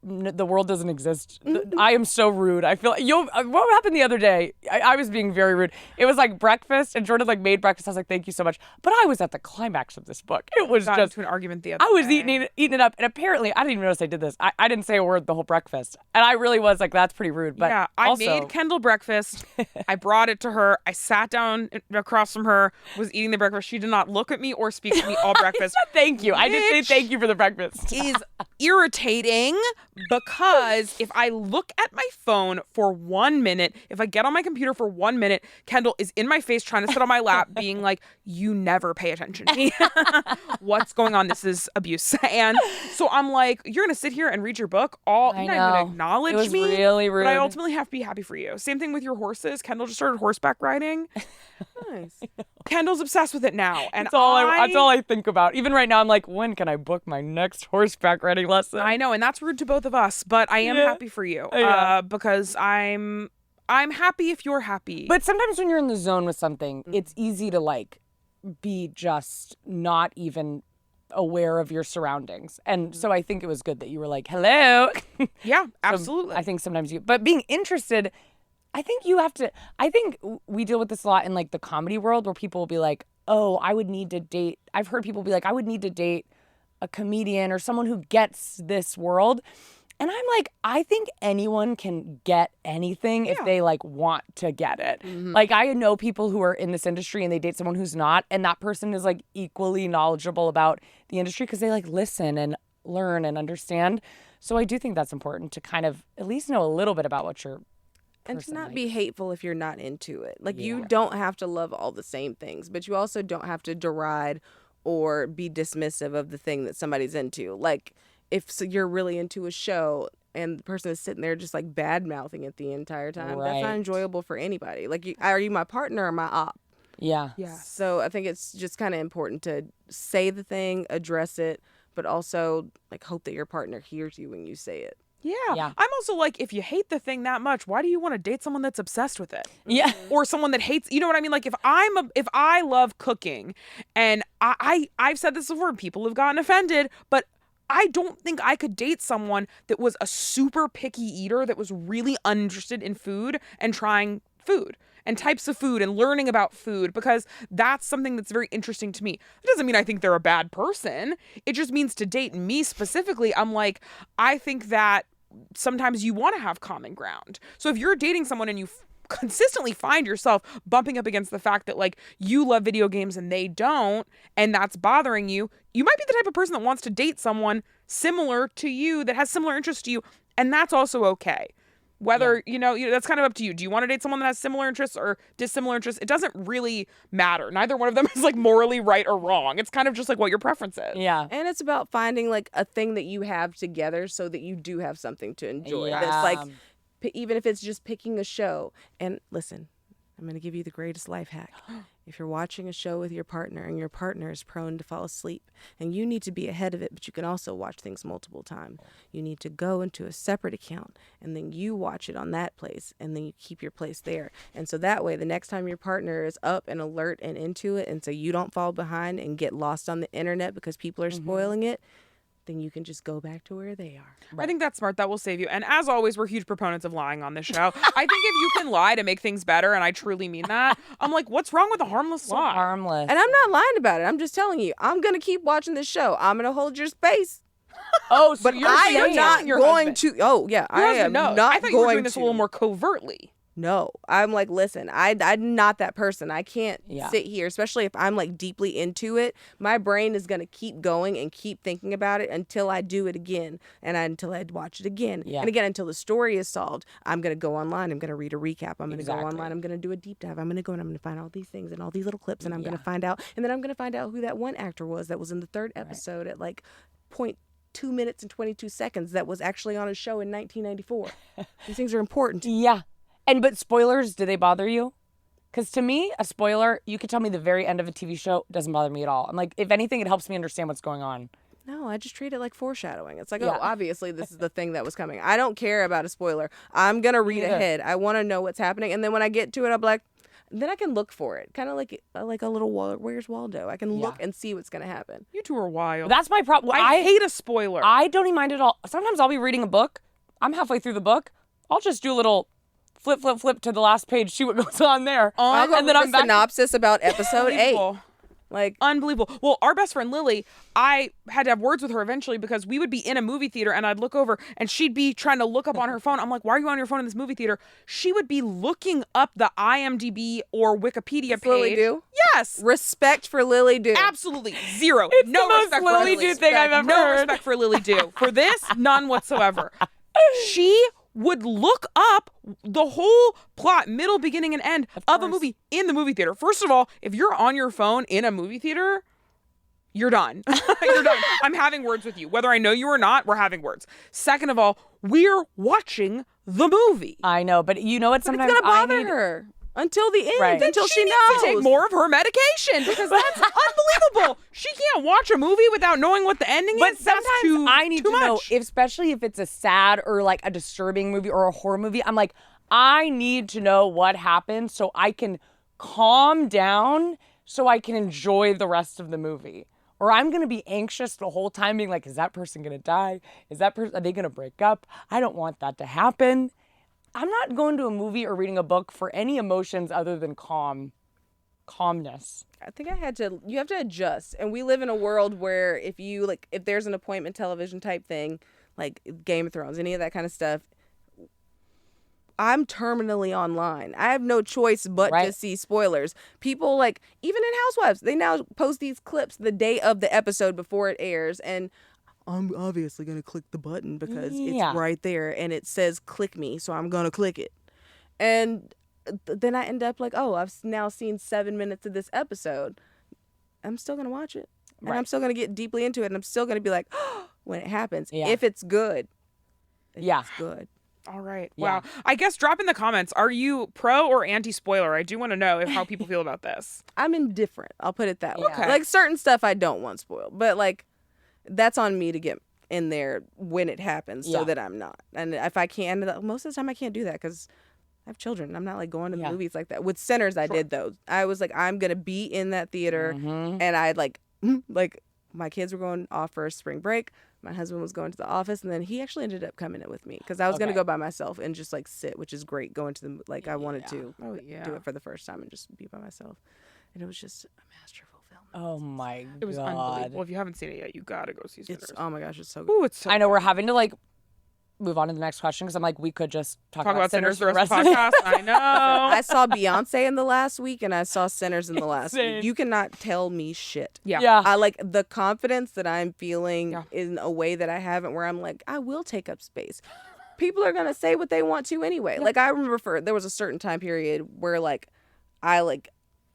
the world doesn't exist. I am so rude. I feel what happened the other day? I was being very rude. It was like breakfast, and Jordan like made breakfast. I was like, "Thank you so much," but I was at the climax of this book. It was Got just into an argument the other I was day. eating it up, and apparently I didn't even notice I did this. I didn't say a word the whole breakfast, and I really was like, "That's pretty rude." But yeah, I also, made Kendahl breakfast. I brought it to her. I sat down across from her, was eating the breakfast. She did not look at me or speak to me all breakfast. Thank you. I did say thank you for the breakfast. Is irritating because if I look at my phone for 1 minute, if I get on my computer for 1 minute, Kendahl is in my face trying to sit on my lap being like, you never pay attention to me. What's going on? This is abuse. And so I'm like, you're going to sit here and read your book? You're not even going to acknowledge me? It was really rude. But I ultimately have to be happy for you. Same thing with your horses. Kendahl just started horseback riding. Nice. Kendall's obsessed with it now. And that's all I think about. Even right now, I'm like, when can I book my next horseback riding lesson? I know, and that's rude to both of us, but I am happy for you because I'm happy if you're happy. But sometimes when you're in the zone with something, it's easy to like be just not even aware of your surroundings. And so I think it was good that you were like, hello. Yeah, So absolutely. I think sometimes but being interested, I think you have to, I think we deal with this a lot in like the comedy world where people will be like, oh, I would need to date. I've heard people be like, I would need to date a comedian or someone who gets this world. And I'm like, I think anyone can get anything if they like want to get it. Like I know people who are in this industry and they date someone who's not, and that person is like equally knowledgeable about the industry because they like listen and learn and understand. So I do think that's important to kind of at least know a little bit about what you're and to not likes. be hateful if you're not into it. Like you don't have to love all the same things, but you also don't have to deride or be dismissive of the thing that somebody's into. Like if you're really into a show and the person is sitting there just like bad mouthing it the entire time, that's not Right. enjoyable for anybody. Like, are you my partner or my op? Yeah. Yeah. So I think it's just kind of important to say the thing, address it, but also like hope that your partner hears you when you say it. Yeah. I'm also like, if you hate the thing that much, why do you want to date someone that's obsessed with it? Yeah. Or someone that hates, you know what I mean? Like if I love cooking, and I've said this before, people have gotten offended, but I don't think I could date someone that was a super picky eater, that was really uninterested in food and trying food and types of food and learning about food, because that's something that's very interesting to me. It doesn't mean I think they're a bad person. It just means to date me specifically, I'm like, I think that sometimes you want to have common ground. So if you're dating someone and you consistently find yourself bumping up against the fact that like you love video games and they don't, and that's bothering you, you might be the type of person that wants to date someone similar to you that has similar interests to you, and that's also okay. Whether, you know, that's kind of up to you. Do you want to date someone that has similar interests or dissimilar interests? It doesn't really matter. Neither one of them is like morally right or wrong. It's kind of just like what your preference is. Yeah. And it's about finding like a thing that you have together so that you do have something to enjoy. Yeah. That's like, even if it's just picking a show. And listen, I'm going to give you the greatest life hack. If you're watching a show with your partner and your partner is prone to fall asleep and you need to be ahead of it, but you can also watch things multiple times, you need to go into a separate account and then you watch it on that place and then you keep your place there. And so that way, the next time your partner is up and alert and into it, and so you don't fall behind and get lost on the internet because people are spoiling it, then you can just go back to where they are. I think that's smart. That will save you. And as always, we're huge proponents of lying on this show. I think if you can lie to make things better, and I truly mean that, I'm like, what's wrong with a harmless So lie? harmless. And I'm not lying about it. I'm just telling you, I'm going to keep watching this show. I'm going to hold your space. Oh, so But you're I saying- am not your going husband. to. Oh, yeah. Your I husband am knows. not I thought you were going doing this to. a little more covertly. No, I'm like, listen, I'm not that person. I can't Yeah. sit here, especially if I'm like deeply into it. My brain is going to keep going and keep thinking about it until I do it again and until I watch it again. Yeah. And again, until the story is solved. I'm going to go online. I'm going to read a recap. I'm going to go Exactly. online. I'm going to do a deep dive. I'm going to go and I'm going to find all these things and all these little clips and I'm going to find out. And then I'm going to find out who that one actor was that was in the third episode at like 0.2 minutes and 22 seconds that was actually on a show in 1994. These things are important. Yeah. But spoilers, do they bother you? Because to me, a spoiler, you could tell me the very end of a TV show, doesn't bother me at all. I'm like, if anything, it helps me understand what's going on. No, I just treat it like foreshadowing. It's like, Yeah. oh, obviously this is the thing that was coming. I don't care about a spoiler. I'm going to read Neither. ahead. I want to know what's happening. And then when I get to it, I'm like, then I can look for it. Kind of like a little Where's Waldo? I can look and see what's going to happen. You two are wild. That's my problem. I hate a spoiler. I don't even mind at all. Sometimes I'll be reading a book. I'm halfway through the book. I'll just do a little flip to the last page, see what goes on there. I'll go and then read I'm a back. synopsis about episode 8. Unbelievable. Like, Unbelievable. Well, our best friend Lily, I had to have words with her eventually because we would be in a movie theater and I'd look over and she'd be trying to look up on her phone. I'm like, why are you on your phone in this movie theater? She would be looking up the IMDb or Wikipedia page. Lily do? Yes. Respect for Lily do. Absolutely zero. It's no the most respect Lily for do thing I've ever No heard. respect for Lily do. For this, none whatsoever. She would look up the whole plot, middle, beginning, and end of a movie in the movie theater. First of all, if you're on your phone in a movie theater, you're done. You're done. I'm having words with you. Whether I know you or not, we're having words. Second of all, we're watching the movie. I know, but you know what? But Sometimes it's going to I bother need. her until the end, Right. until she needs knows. to take more of her medication because that's unbelievable. She can't watch a movie without knowing what the ending But is. That's sometimes I need too to know, much. especially if it's a sad or like a disturbing movie or a horror movie. I'm like, I need to know what happened so I can calm down so I can enjoy the rest of the movie. Or I'm going to be anxious the whole time being like, is that person going to die? Are they going to break up? I don't want that to happen. I'm not going to a movie or reading a book for any emotions other than calmness. I think you have to adjust. And we live in a world where if there's an appointment television type thing, like Game of Thrones, any of that kind of stuff, I'm terminally online. I have no choice but to see spoilers. People, like, even in Housewives, they now post these clips the day of the episode before it airs, and I'm obviously going to click the button because it's right there, and it says click me, so I'm going to click it. And then I end up like, oh, I've now seen 7 minutes of this episode. I'm still going to watch it. And I'm still going to get deeply into it, and I'm still going to be like, oh, when it happens, if it's good. It's good. All right. Yeah. Wow. I guess drop in the comments. Are you pro or anti-spoiler? I do want to know how people feel about this. I'm indifferent. I'll put it that way. Okay. Like, certain stuff I don't want spoiled. But, like, that's on me to get in there when it happens so that I'm not. And if I can, most of the time I can't do that because I have children. I'm not, like, going to the movies like that. With Sinners, I did, though. I was like, I'm going to be in that theater. And I, like, my kids were going off for a spring break. My husband was going to the office, and then he actually ended up coming in with me because I was going to go by myself and just, like, sit, which is great, going to the, like, I wanted to do it for the first time and just be by myself. And it was just a masterful film. Oh, my God. It was unbelievable. If you haven't seen it yet, you got to go see Sinners. Oh, my gosh, it's so good. Ooh, it's so I know we're having to, like, move on to the next question because I'm like, we could just talk about Sinners the rest of the podcast. I know. I saw Beyonce in the last week and I saw Sinners in the last week. You cannot tell me shit. Yeah. I like the confidence that I'm feeling in a way that I haven't, where I'm like, I will take up space. People are going to say what they want to anyway. Like, I remember there was a certain time period where, like, I, like,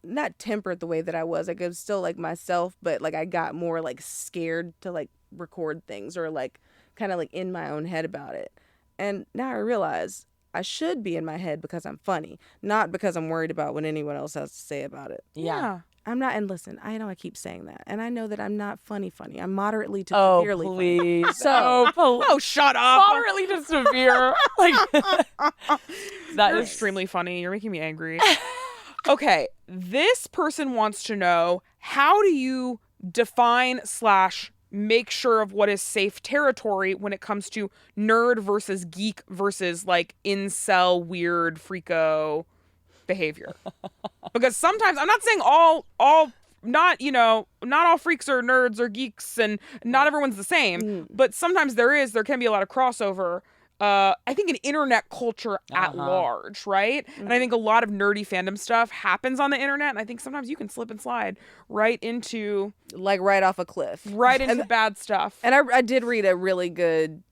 not tempered the way that I was. Like, I was still, like, myself, but, like, I got more, like, scared to, like, record things or, like, kind of, like, in my own head about it. And now I realize I should be in my head because I'm funny, not because I'm worried about what anyone else has to say about it. Yeah. I'm not, and listen, I know I keep saying that, and I know that I'm not funny. I'm moderately to severely funny. Please. So, shut up. Moderately to severe. Like, that is extremely funny. You're making me angry. Okay, this person wants to know, how do you define / make sure of what is safe territory when it comes to nerd versus geek versus, like, incel weird freako behavior? Because sometimes, I'm not saying all not all freaks are nerds or geeks and not everyone's the same, but sometimes there can be a lot of crossover. I think in internet culture at large, right? And I think a lot of nerdy fandom stuff happens on the internet, and I think sometimes you can slip and slide right into, like, right off a cliff. Right into bad stuff. And I did read a really good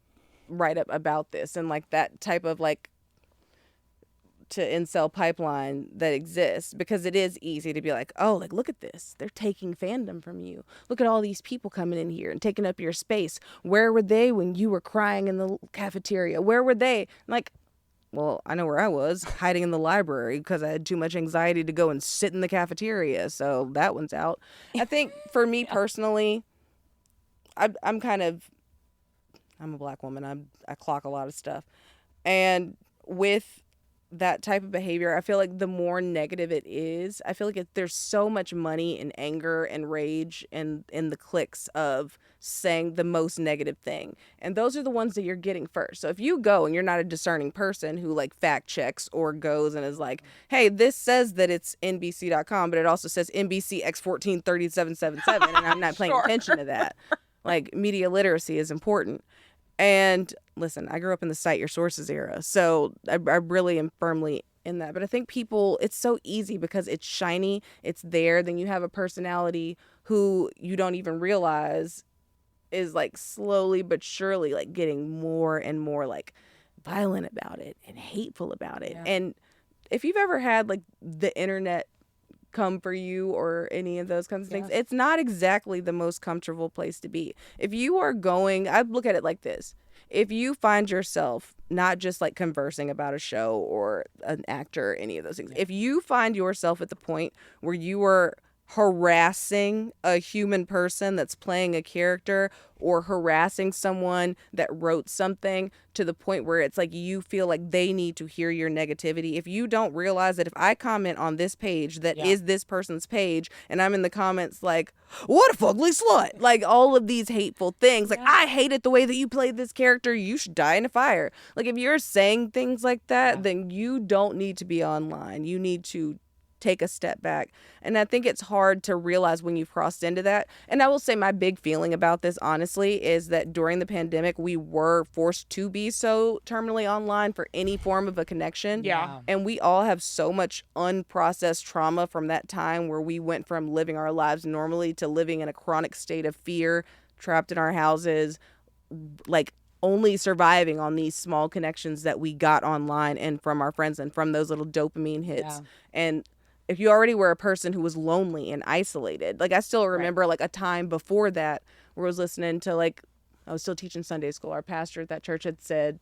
write-up about this and, like, that type of, like, to incel pipeline that exists, because it is easy to be like, oh, like, look at this, they're taking fandom from you, look at all these people coming in here and taking up your space. Where were they when you were crying in the cafeteria? Where were they? Like, well, I know where I was, hiding in the library because I had too much anxiety to go and sit in the cafeteria, so that one's out. I think for me personally, I'm a black woman, I clock a lot of stuff, and with that type of behavior, I feel like the more negative it is, I feel like there's so much money and anger and rage and in the clicks of saying the most negative thing. And those are the ones that you're getting first. So if you go and you're not a discerning person who, like, fact checks or goes and is like, hey, this says that it's NBC.com, but it also says NBC X143777, and I'm not paying attention to that. Like, media literacy is important. And listen, I grew up in the cite your sources era, so I really am firmly in that. But I think people, it's so easy because it's shiny, it's there. Then you have a personality who you don't even realize is, like, slowly but surely, like, getting more and more, like, violent about it and hateful about it. Yeah. And if you've ever had, like, the internet come for you or any of those kinds of things, it's not exactly the most comfortable place to be. If you are going, I look at it like this. If you find yourself not just, like, conversing about a show or an actor or any of those things, if you find yourself at the point where you are harassing a human person that's playing a character or harassing someone that wrote something to the point where it's like you feel like they need to hear your negativity. If you don't realize that if I comment on this page that is this person's page and I'm in the comments like, what a fugly slut, like all of these hateful things, like I hated the way that you played this character, you should die in a fire. Like if you're saying things like that, then you don't need to be online. You need to take a step back. And I think it's hard to realize when you've crossed into that. And I will say my big feeling about this, honestly, is that during the pandemic, we were forced to be so terminally online for any form of a connection. Yeah. And we all have so much unprocessed trauma from that time where we went from living our lives normally to living in a chronic state of fear, trapped in our houses, like only surviving on these small connections that we got online and from our friends and from those little dopamine hits. And if you already were a person who was lonely and isolated, like I still remember like a time before that where I was listening to like, I was still teaching Sunday school. Our pastor at that church had said,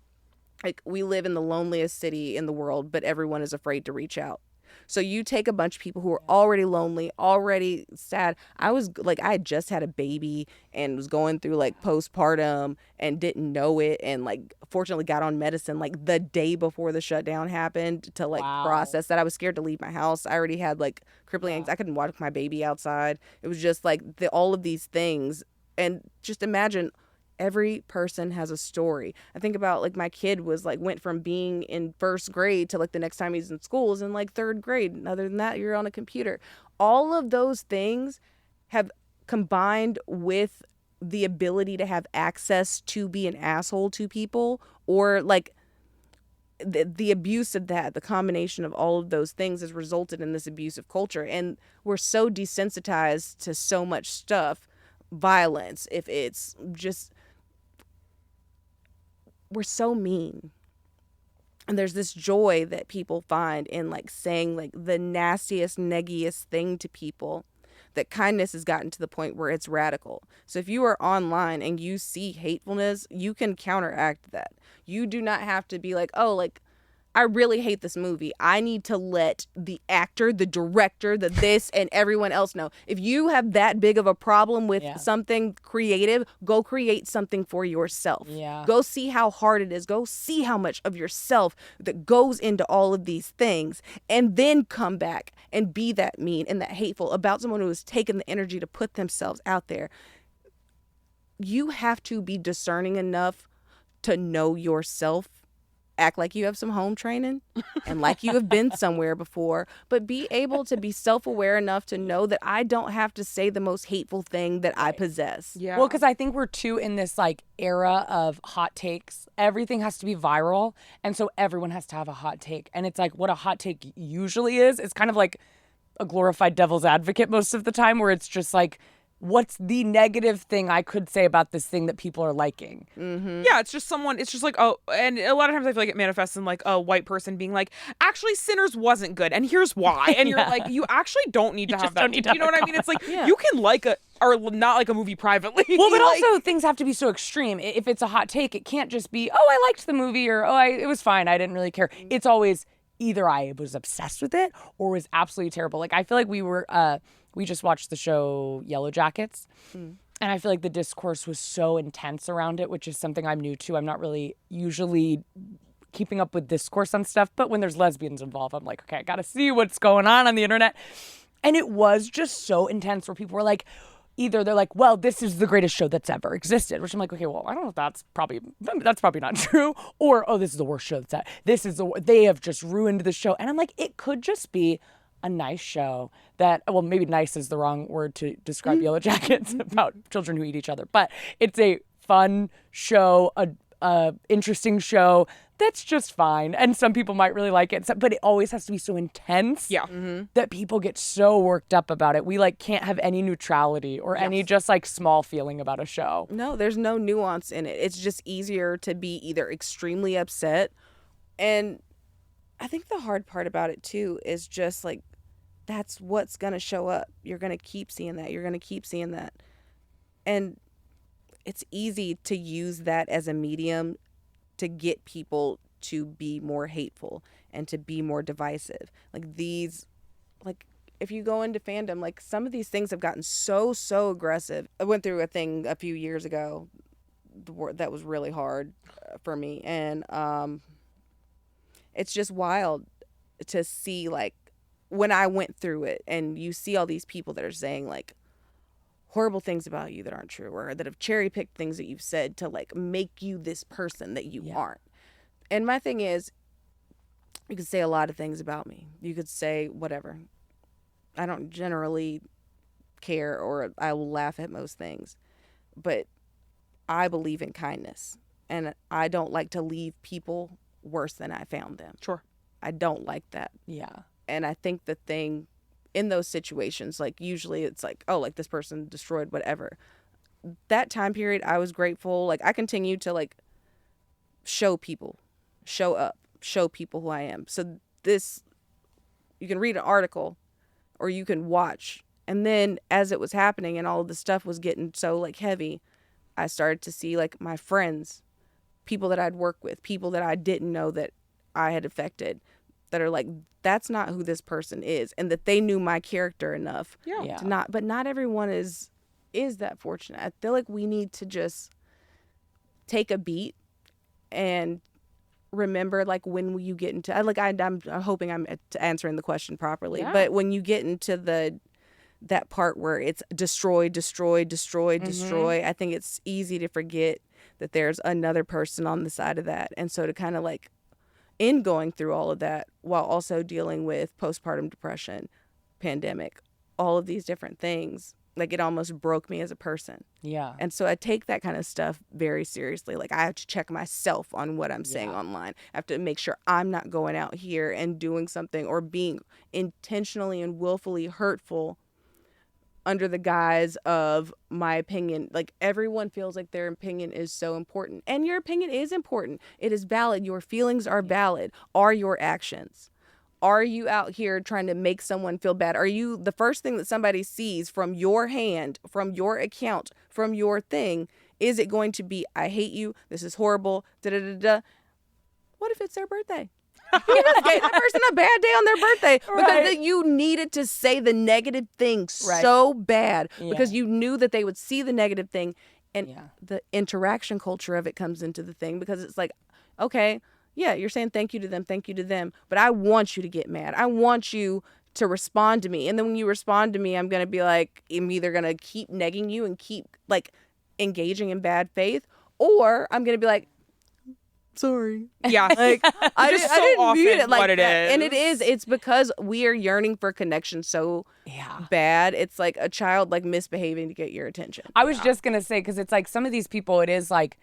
like, we live in the loneliest city in the world, but everyone is afraid to reach out. So you take a bunch of people who are already lonely, already sad. I was like, I had just had a baby and was going through like postpartum and didn't know it. And like, fortunately got on medicine like the day before the shutdown happened to like process that. I was scared to leave my house. I already had like crippling anxiety. I couldn't walk my baby outside. It was just like all of these things. And just imagine every person has a story. I think about like my kid was like went from being in first grade to like the next time he's in school is in like third grade. And other than that, you're on a computer. All of those things have combined with the ability to have access to be an asshole to people, or like the abuse of that, the combination of all of those things has resulted in this abusive culture. And we're so desensitized to so much stuff, violence, if it's just, we're so mean. And there's this joy that people find in like saying like the nastiest, neggiest thing to people, that kindness has gotten to the point where it's radical. So if you are online and you see hatefulness, you can counteract that. You do not have to be like, oh, like, I really hate this movie. I need to let the actor, the director, the this, and everyone else know. If you have that big of a problem with something creative, go create something for yourself. Go see how hard it is. Go see how much of yourself that goes into all of these things, and then come back and be that mean and that hateful about someone who has taken the energy to put themselves out there. You have to be discerning enough to know yourself. Act like you have some home training and like you have been somewhere before, but be able to be self-aware enough to know that I don't have to say the most hateful thing that I possess. Well, because I think we're too in this like era of hot takes. Everything has to be viral. And so everyone has to have a hot take. And it's like what a hot take usually is. It's kind of like a glorified devil's advocate most of the time, where it's just like, what's the negative thing I could say about this thing that people are liking? Yeah, it's just like, oh, and a lot of times I feel like it manifests in like a white person being like, actually, Sinners wasn't good, and here's why. And you're like, you actually don't need to have that. You know what I mean? It's like, you can like or not like a movie privately. Well, but also things have to be so extreme. If it's a hot take, it can't just be, oh, I liked the movie, or it was fine, I didn't really care. It's always either I was obsessed with it or was absolutely terrible. Like I feel like we just watched the show Yellow Jackets, and I feel like the discourse was so intense around it, which is something I'm new to. I'm not really usually keeping up with discourse on stuff, but when there's lesbians involved, I'm like, okay, I gotta see what's going on the internet. And it was just so intense where people were like, either they're like, well, this is the greatest show that's ever existed, which I'm like, okay, well, I don't know if that's probably not true, or, oh, this is the worst show they have just ruined the show. And I'm like, it could just be a nice show that, well, maybe nice is the wrong word to describe Yellow Jackets about children who eat each other, but it's a fun show, a interesting show that's just fine. And some people might really like it, but it always has to be so intense that people get so worked up about it. We like can't have any neutrality or any just like small feeling about a show. No, there's no nuance in it. It's just easier to be either extremely upset, and I think the hard part about it too is just like, that's what's going to show up. You're going to keep seeing that. You're going to keep seeing that. And it's easy to use that as a medium to get people to be more hateful and to be more divisive. Like these, like if you go into fandom, like some of these things have gotten so aggressive. I went through a thing a few years ago that was really hard for me, and it's just wild to see, like, when I went through it and you see all these people that are saying like horrible things about you that aren't true, or that have cherry picked things that you've said to like make you this person that you aren't. And my thing is, you could say a lot of things about me. You could say whatever. I don't generally care, or I will laugh at most things. But I believe in kindness. And I don't like to leave people worse than I found them. Sure. I don't like that. Yeah. And I think the thing in those situations, like usually it's like, oh, like this person destroyed whatever. That time period, I was grateful. Like I continue to like show people, show up, show people who I am. So this, you can read an article or you can watch. And then as it was happening and all of the stuff was getting so like heavy, I started to see like my friends, people that I'd worked with, people that I didn't know that I had affected, that are like, that's not who this person is, and that they knew my character enough to not. But not everyone is that fortunate. I feel like we need to just take a beat and remember, like when you get into, I'm hoping I'm answering the question properly, but when you get into that part where it's destroy, I think it's easy to forget that there's another person on the side of that. And so to kind of like, in going through all of that while also dealing with postpartum depression, pandemic, all of these different things, like it almost broke me as a person. Yeah. And so I take that kind of stuff very seriously. Like I have to check myself on what I'm saying online. I have to make sure I'm not going out here and doing something or being intentionally and willfully hurtful under the guise of my opinion. Like everyone feels like their opinion is so important, and your opinion is important. It is valid. Your feelings are valid. Are your actions? Are you out here trying to make someone feel bad? Are you the first thing that somebody sees from your hand, from your account, from your thing? Is it going to be, I hate you, this is horrible, da da da da? What if it's their birthday? You just gave that person a bad day on their birthday because you needed to say the negative thing so bad because you knew that they would see the negative thing, and the interaction culture of it comes into the thing, because it's like, okay, yeah, you're saying thank you to them, but I want you to get mad. I want you to respond to me. And then when you respond to me, I'm going to be like, I'm either going to keep negging you and keep like engaging in bad faith, or I'm going to be like, sorry. Yeah. Like I didn't mean it like what it that. is. And it's because we are yearning for connection so bad. It's like a child like misbehaving to get your attention. I was just going to say, because it's like some of these people, it is like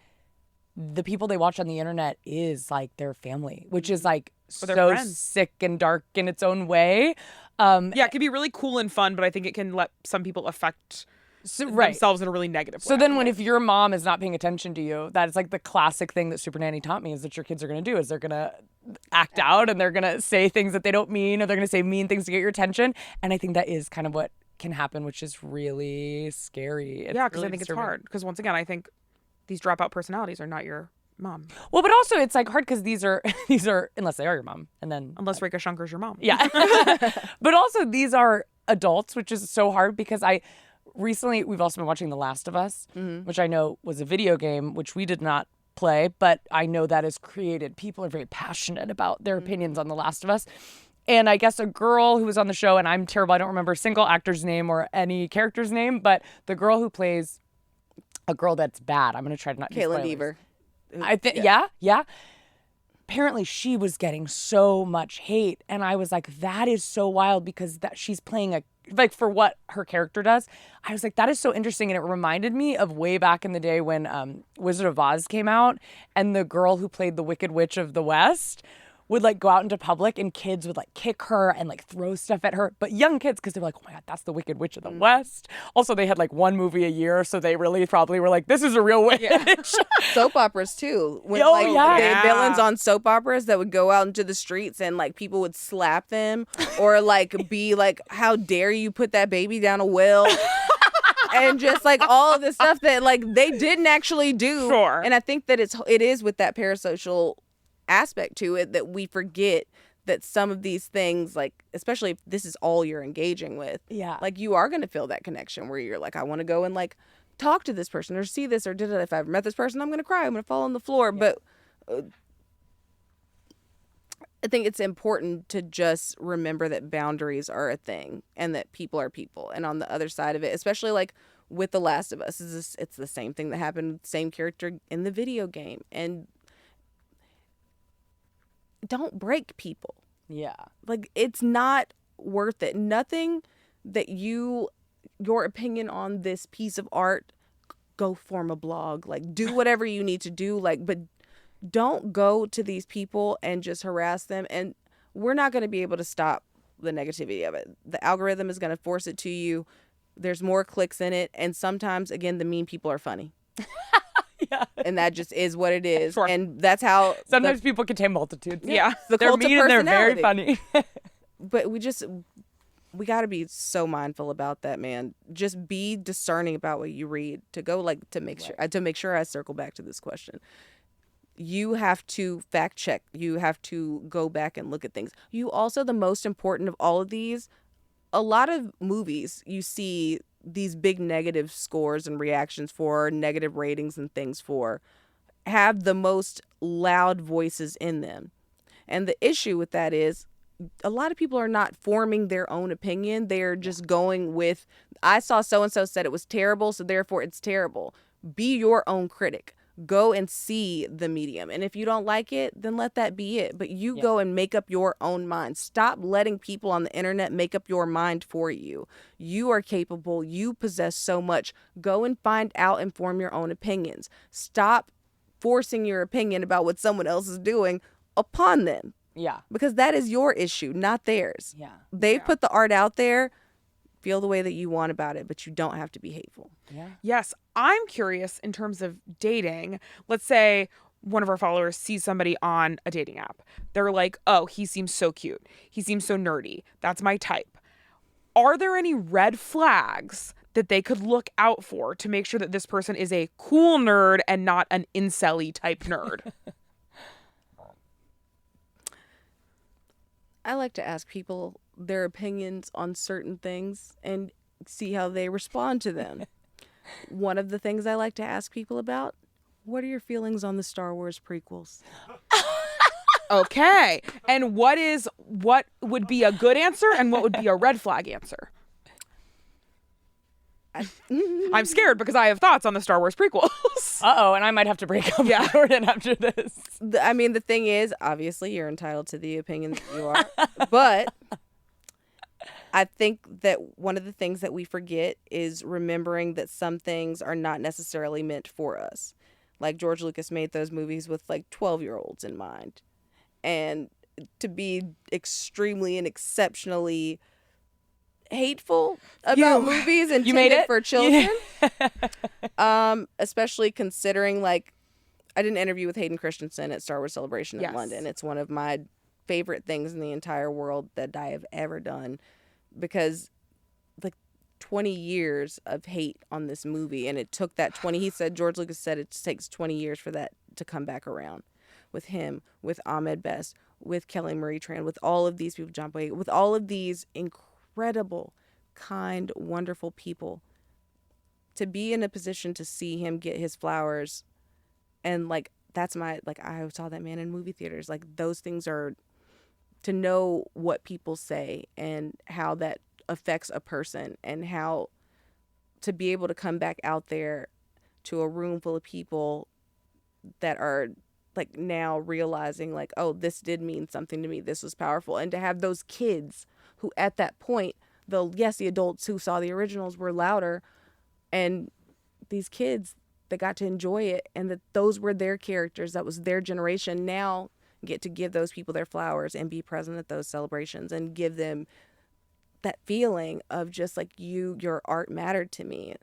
the people they watch on the internet is like their family, which is like so sick and dark in its own way. It can be really cool and fun, but I think it can let some people affect themselves in a really negative way. So then if your mom is not paying attention to you, that's like the classic thing that Super Nanny taught me, is that your kids are going to do is they're going to act out, and they're going to say things that they don't mean, or they're going to say mean things to get your attention. And I think that is kind of what can happen, which is really scary. It's because really I think disturbing. it's hard. Because once again, I think these dropout personalities are not your mom. Well, but also it's like hard because these are unless they are your mom, and then unless Rika Shunker's your mom. Yeah. But also these are adults, which is so hard because recently we've also been watching The Last of Us, which I know was a video game, which we did not play, but I know that is created. People are very passionate about their opinions on The Last of Us. And I guess a girl who was on the show, and I'm terrible, I don't remember a single actor's name or any character's name, but the girl who plays a girl that's bad, I'm going to try to not do Caitlin spoilers. Deaver. I think, yeah. Apparently she was getting so much hate, and I was like, that is so wild, because that she's playing for what her character does. I was like, that is so interesting, and it reminded me of way back in the day when Wizard of Oz came out, and the girl who played the Wicked Witch of the West would like go out into public, and kids would like kick her and like throw stuff at her, but young kids, because they were like, oh my God, that's the Wicked Witch of the West. Also, they had like one movie a year, so they really probably were like, this is a real witch. Soap operas too. When the villains on soap operas that would go out into the streets and like people would slap them or like be like, how dare you put that baby down a well? And just like all of the stuff that like they didn't actually do. Sure. And I think that it is with that parasocial aspect to it that we forget that some of these things, like, especially if this is all you're engaging with, Yeah. like, you are going to feel that connection where you're like, I want to go and, like, talk to this person or see this or did it. If I ever met this person, I'm going to cry. I'm going to fall on the floor. Yeah. But I think it's important to just remember that boundaries are a thing and that people are people. And on the other side of it, especially, like, with The Last of Us, it's the same thing that happened with the same character in the video game. And don't break people. Yeah. Like, it's not worth it. Nothing that your opinion on this piece of art, go form a blog, like, do whatever you need to do, like, but don't go to these people and just harass them. And we're not going to be able to stop the negativity of it. The algorithm is going to force it to you. There's more clicks in it. And sometimes, again, the mean people are funny. Yeah. And that just is what it is. Sure. And that's how Sometimes people contain multitudes. Yeah. the They're cult of mean and they're very personality. funny. But we got to be so mindful about that, man. Just be discerning about what you read to make sure I circle back to this question. You have to fact check. You have to go back and look at things. You also, the most important of all of these, a lot of movies you see these big negative scores and reactions for, negative ratings and things for, have the most loud voices in them. And the issue with that is a lot of people are not forming their own opinion. They're just going with, I saw so-and-so said it was terrible, so therefore it's terrible. Be your own critic. Go and see the medium. And if you don't like it, then let that be it. But you go and make up your own mind. Stop letting people on the internet make up your mind for you. You are capable. You possess so much. Go and find out and form your own opinions. Stop forcing your opinion about what someone else is doing upon them. Yeah. Because that is your issue, not theirs. Yeah. They put the art out there. Feel the way that you want about it, but you don't have to be hateful. Yeah. Yes, I'm curious in terms of dating. Let's say one of our followers sees somebody on a dating app. They're like, oh, he seems so cute. He seems so nerdy. That's my type. Are there any red flags that they could look out for to make sure that this person is a cool nerd and not an incel-y type nerd? I like to ask people their opinions on certain things and see how they respond to them. One of the things I like to ask people about, what are your feelings on the Star Wars prequels? Okay. And what would be a good answer and what would be a red flag answer? I'm scared because I have thoughts on the Star Wars prequels. Uh-oh, and I might have to break up with Jordan after this. The thing is, obviously, you're entitled to the opinion that you are. But I think that one of the things that we forget is remembering that some things are not necessarily meant for us. Like George Lucas made those movies with, like, 12-year-olds in mind. And to be extremely and exceptionally hateful about movies and made it for children. Especially considering, like, I did an interview with Hayden Christensen at Star Wars Celebration in London. It's one of my favorite things in the entire world that I have ever done, because, like, 20 years of hate on this movie, and it took that 20, George Lucas said it takes 20 years for that to come back around. With him, with Ahmed Best, with Kelly Marie Tran, with all of these people, John Boyega, with all of these incredible, kind, wonderful people, to be in a position to see him get his flowers, and, like, that's my, like, I saw that man in movie theaters. Like, those things are, to know what people say and how that affects a person, and how to be able to come back out there to a room full of people that are, like, now realizing, like, oh, this did mean something to me. This was powerful. And to have those kids who at that point, though, yes, the adults who saw the originals were louder, and these kids that got to enjoy it, and that those were their characters, that was their generation, now get to give those people their flowers and be present at those celebrations and give them that feeling of just, like, your art mattered to me.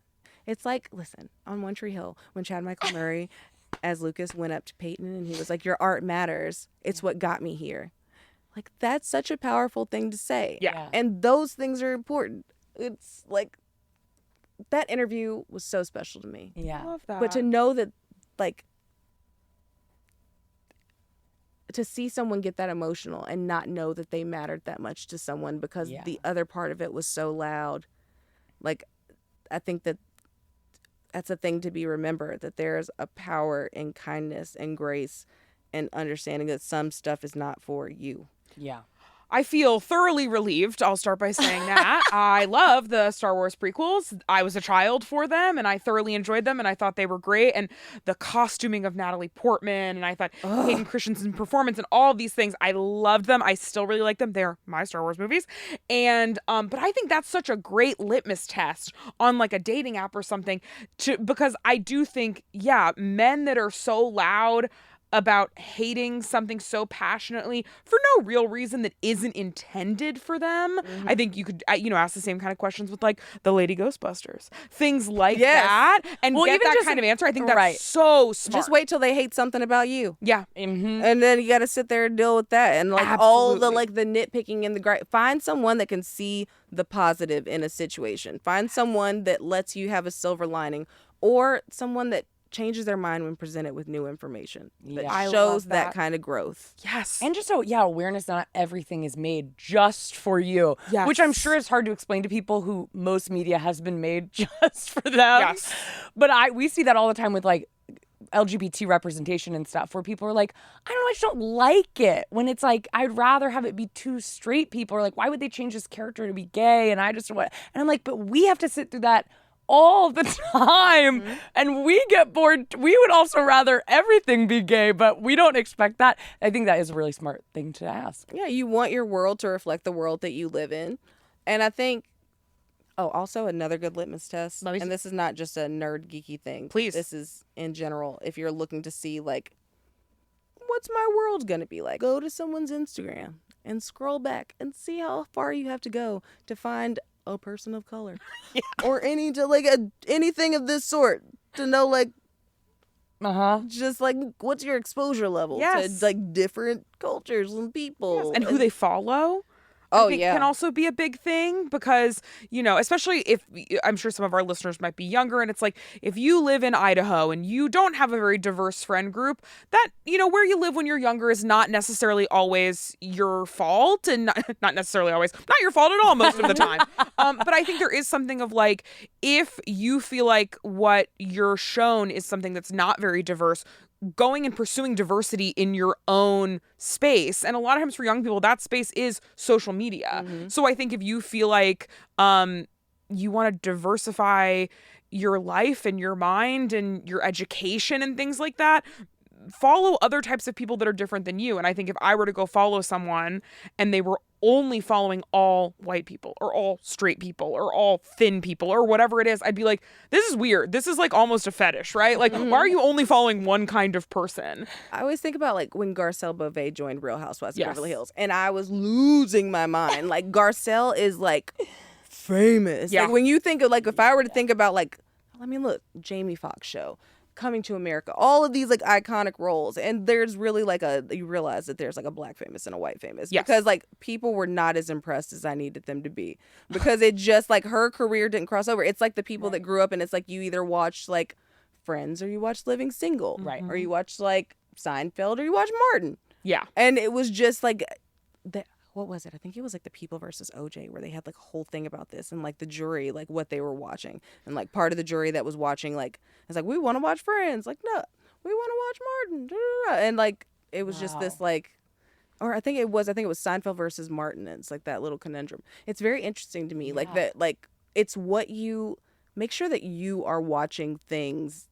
It's like, listen, on One Tree Hill, when Chad Michael Murray as Lucas went up to Peyton and he was like, your art matters. It's what got me here. Like, that's such a powerful thing to say. Yeah. And those things are important. It's like, that interview was so special to me. Yeah. I love that. But to know that, like, to see someone get that emotional and not know that they mattered that much to someone because the other part of it was so loud. Like, I think that's a thing to be remembered, that there's a power in kindness and grace and understanding that some stuff is not for you. Yeah. I feel thoroughly relieved. I'll start by saying that. I love the Star Wars prequels. I was a child for them, and I thoroughly enjoyed them, and I thought they were great. And the costuming of Natalie Portman, and I thought Hayden Christensen's performance, and all of these things, I loved them. I still really like them. They're my Star Wars movies. And but I think that's such a great litmus test on like a dating app or something, because I do think, men that are so loud about hating something so passionately for no real reason that isn't intended for them. I think you could, ask the same kind of questions with like the Lady Ghostbusters, things like that, and get that kind of answer. I think that's so smart. Just wait till they hate something about you. Yeah. And then you got to sit there and deal with that. And like all the like the nitpicking and find someone that can see the positive in a situation. Find someone that lets you have a silver lining, or someone that changes their mind when presented with new information that shows that kind of growth. Yes. And just awareness, not everything is made just for you, which I'm sure is hard to explain to people who most media has been made just for them. Yes. But we see that all the time with like LGBT representation and stuff, where people are like, I just don't like it. When it's like, I'd rather have it be two straight people, or like, why would they change this character to be gay? And I'm like, but we have to sit through that all the time, and we get bored. We would also rather everything be gay, but we don't expect that. I think that is a really smart thing to ask. Yeah, you want your world to reflect the world that you live in. And I think, also another good litmus test, and this is not just a nerd geeky thing. Please. This is in general, if you're looking to see like, what's my world gonna be like? Go to someone's Instagram and scroll back and see how far you have to go to find a person of color or anything of this sort, to know like just like what's your exposure level to like different cultures and people and who they follow. I think can also be a big thing, because, especially if, I'm sure some of our listeners might be younger, and it's like, if you live in Idaho and you don't have a very diverse friend group, that, where you live when you're younger is not necessarily always your fault, and not necessarily always, not your fault at all most of the time. But I think there is something of like, if you feel like what you're shown is something that's not very diverse, going and pursuing diversity in your own space. And a lot of times for young people, that space is social media. So I think if you feel like you want to diversify your life and your mind and your education and things like that, follow other types of people that are different than you. And I think if I were to go follow someone and they were only following all white people or all straight people or all thin people or whatever it is, I'd be like, this is weird. This is like almost a fetish, right? Like, why are you only following one kind of person? I always think about like when Garcelle Beauvais joined Real Housewives of Beverly Hills, and I was losing my mind. Like, Garcelle is like famous. Like, when you think of like, if I were to think about like, I mean, look, Jamie Foxx show, Coming to America, all of these like iconic roles, and there's really like you realize that there's like a black famous and a white famous, because like people were not as impressed as I needed them to be, because it just like her career didn't cross over. It's like the people that grew up, and it's like you either watched like Friends or you watched Living Single, or you watched like Seinfeld or you watched Martin, and it was just like what was it? I think it was like The People versus OJ, where they had like a whole thing about this, and like the jury, like what they were watching, and like part of the jury that was watching, like, it's like, we want to watch Friends, like, no, we want to watch Martin, and like it was just this like, or I think it was Seinfeld versus Martin, and it's like that little conundrum. It's very interesting to me, like that, like it's what you make sure that you are watching things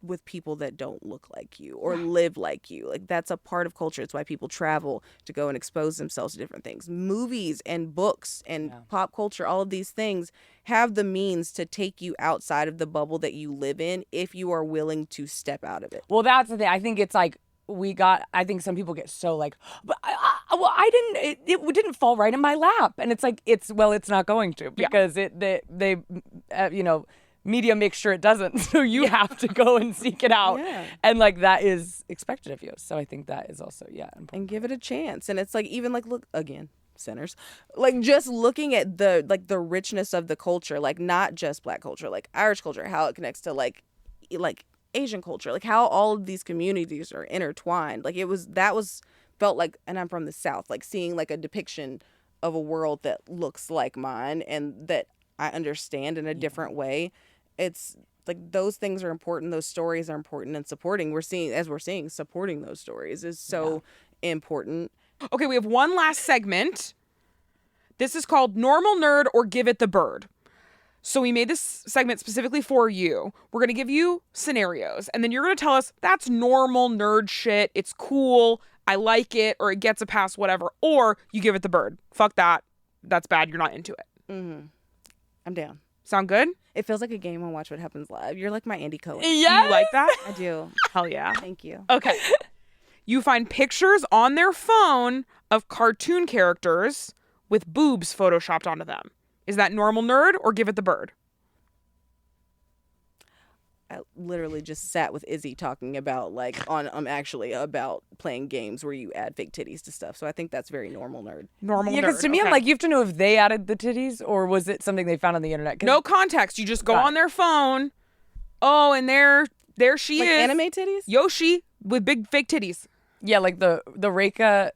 with people that don't look like you or live like you. Like, that's a part of culture. It's why people travel to go and expose themselves to different things. Movies and books and pop culture, all of these things have the means to take you outside of the bubble that you live in if you are willing to step out of it. Well, that's the thing. I think it's like I think some people get so like, but it didn't fall right in my lap. And it's like, it's not going to, because they media makes sure it doesn't, so you have to go and seek it out, and like that is expected of you. So I think that is also important. And give it a chance. And it's like, even like, look again, sinners, like just looking at the richness of the culture, like not just black culture, like Irish culture, how it connects to like Asian culture, like how all of these communities are intertwined. Like that was felt like, and I'm from the South, like seeing like a depiction of a world that looks like mine and that I understand in a different way. It's like those things are important. Those stories are important, and supporting, supporting those stories is so important. Okay, we have one last segment. This is called Normal Nerd or Give It the Bird. So we made this segment specifically for you. We're going to give you scenarios, and then you're going to tell us that's normal nerd shit. It's cool. I like it, or it gets a pass, whatever. Or you give it the bird. Fuck that. That's bad. You're not into it. Mm-hmm. I'm down. Sound good? It feels like a game on Watch What Happens Live. You're like my Andy Cohen. Yes! You like that? I do. Hell yeah. Thank you. Okay. You find pictures on their phone of cartoon characters with boobs photoshopped onto them. Is that normal nerd or give it the bird? I literally just sat with Izzy talking about actually about playing games where you add fake titties to stuff. So I think that's very normal nerd. Normal Yeah, nerd. because to me, I'm okay. like, you have to know if they added the titties or was it something they found on the internet? 'Cause- No context. You just go Got on their phone. Oh, and there she Like is. anime titties? Yoshi with big fake titties. Yeah, like the Reika.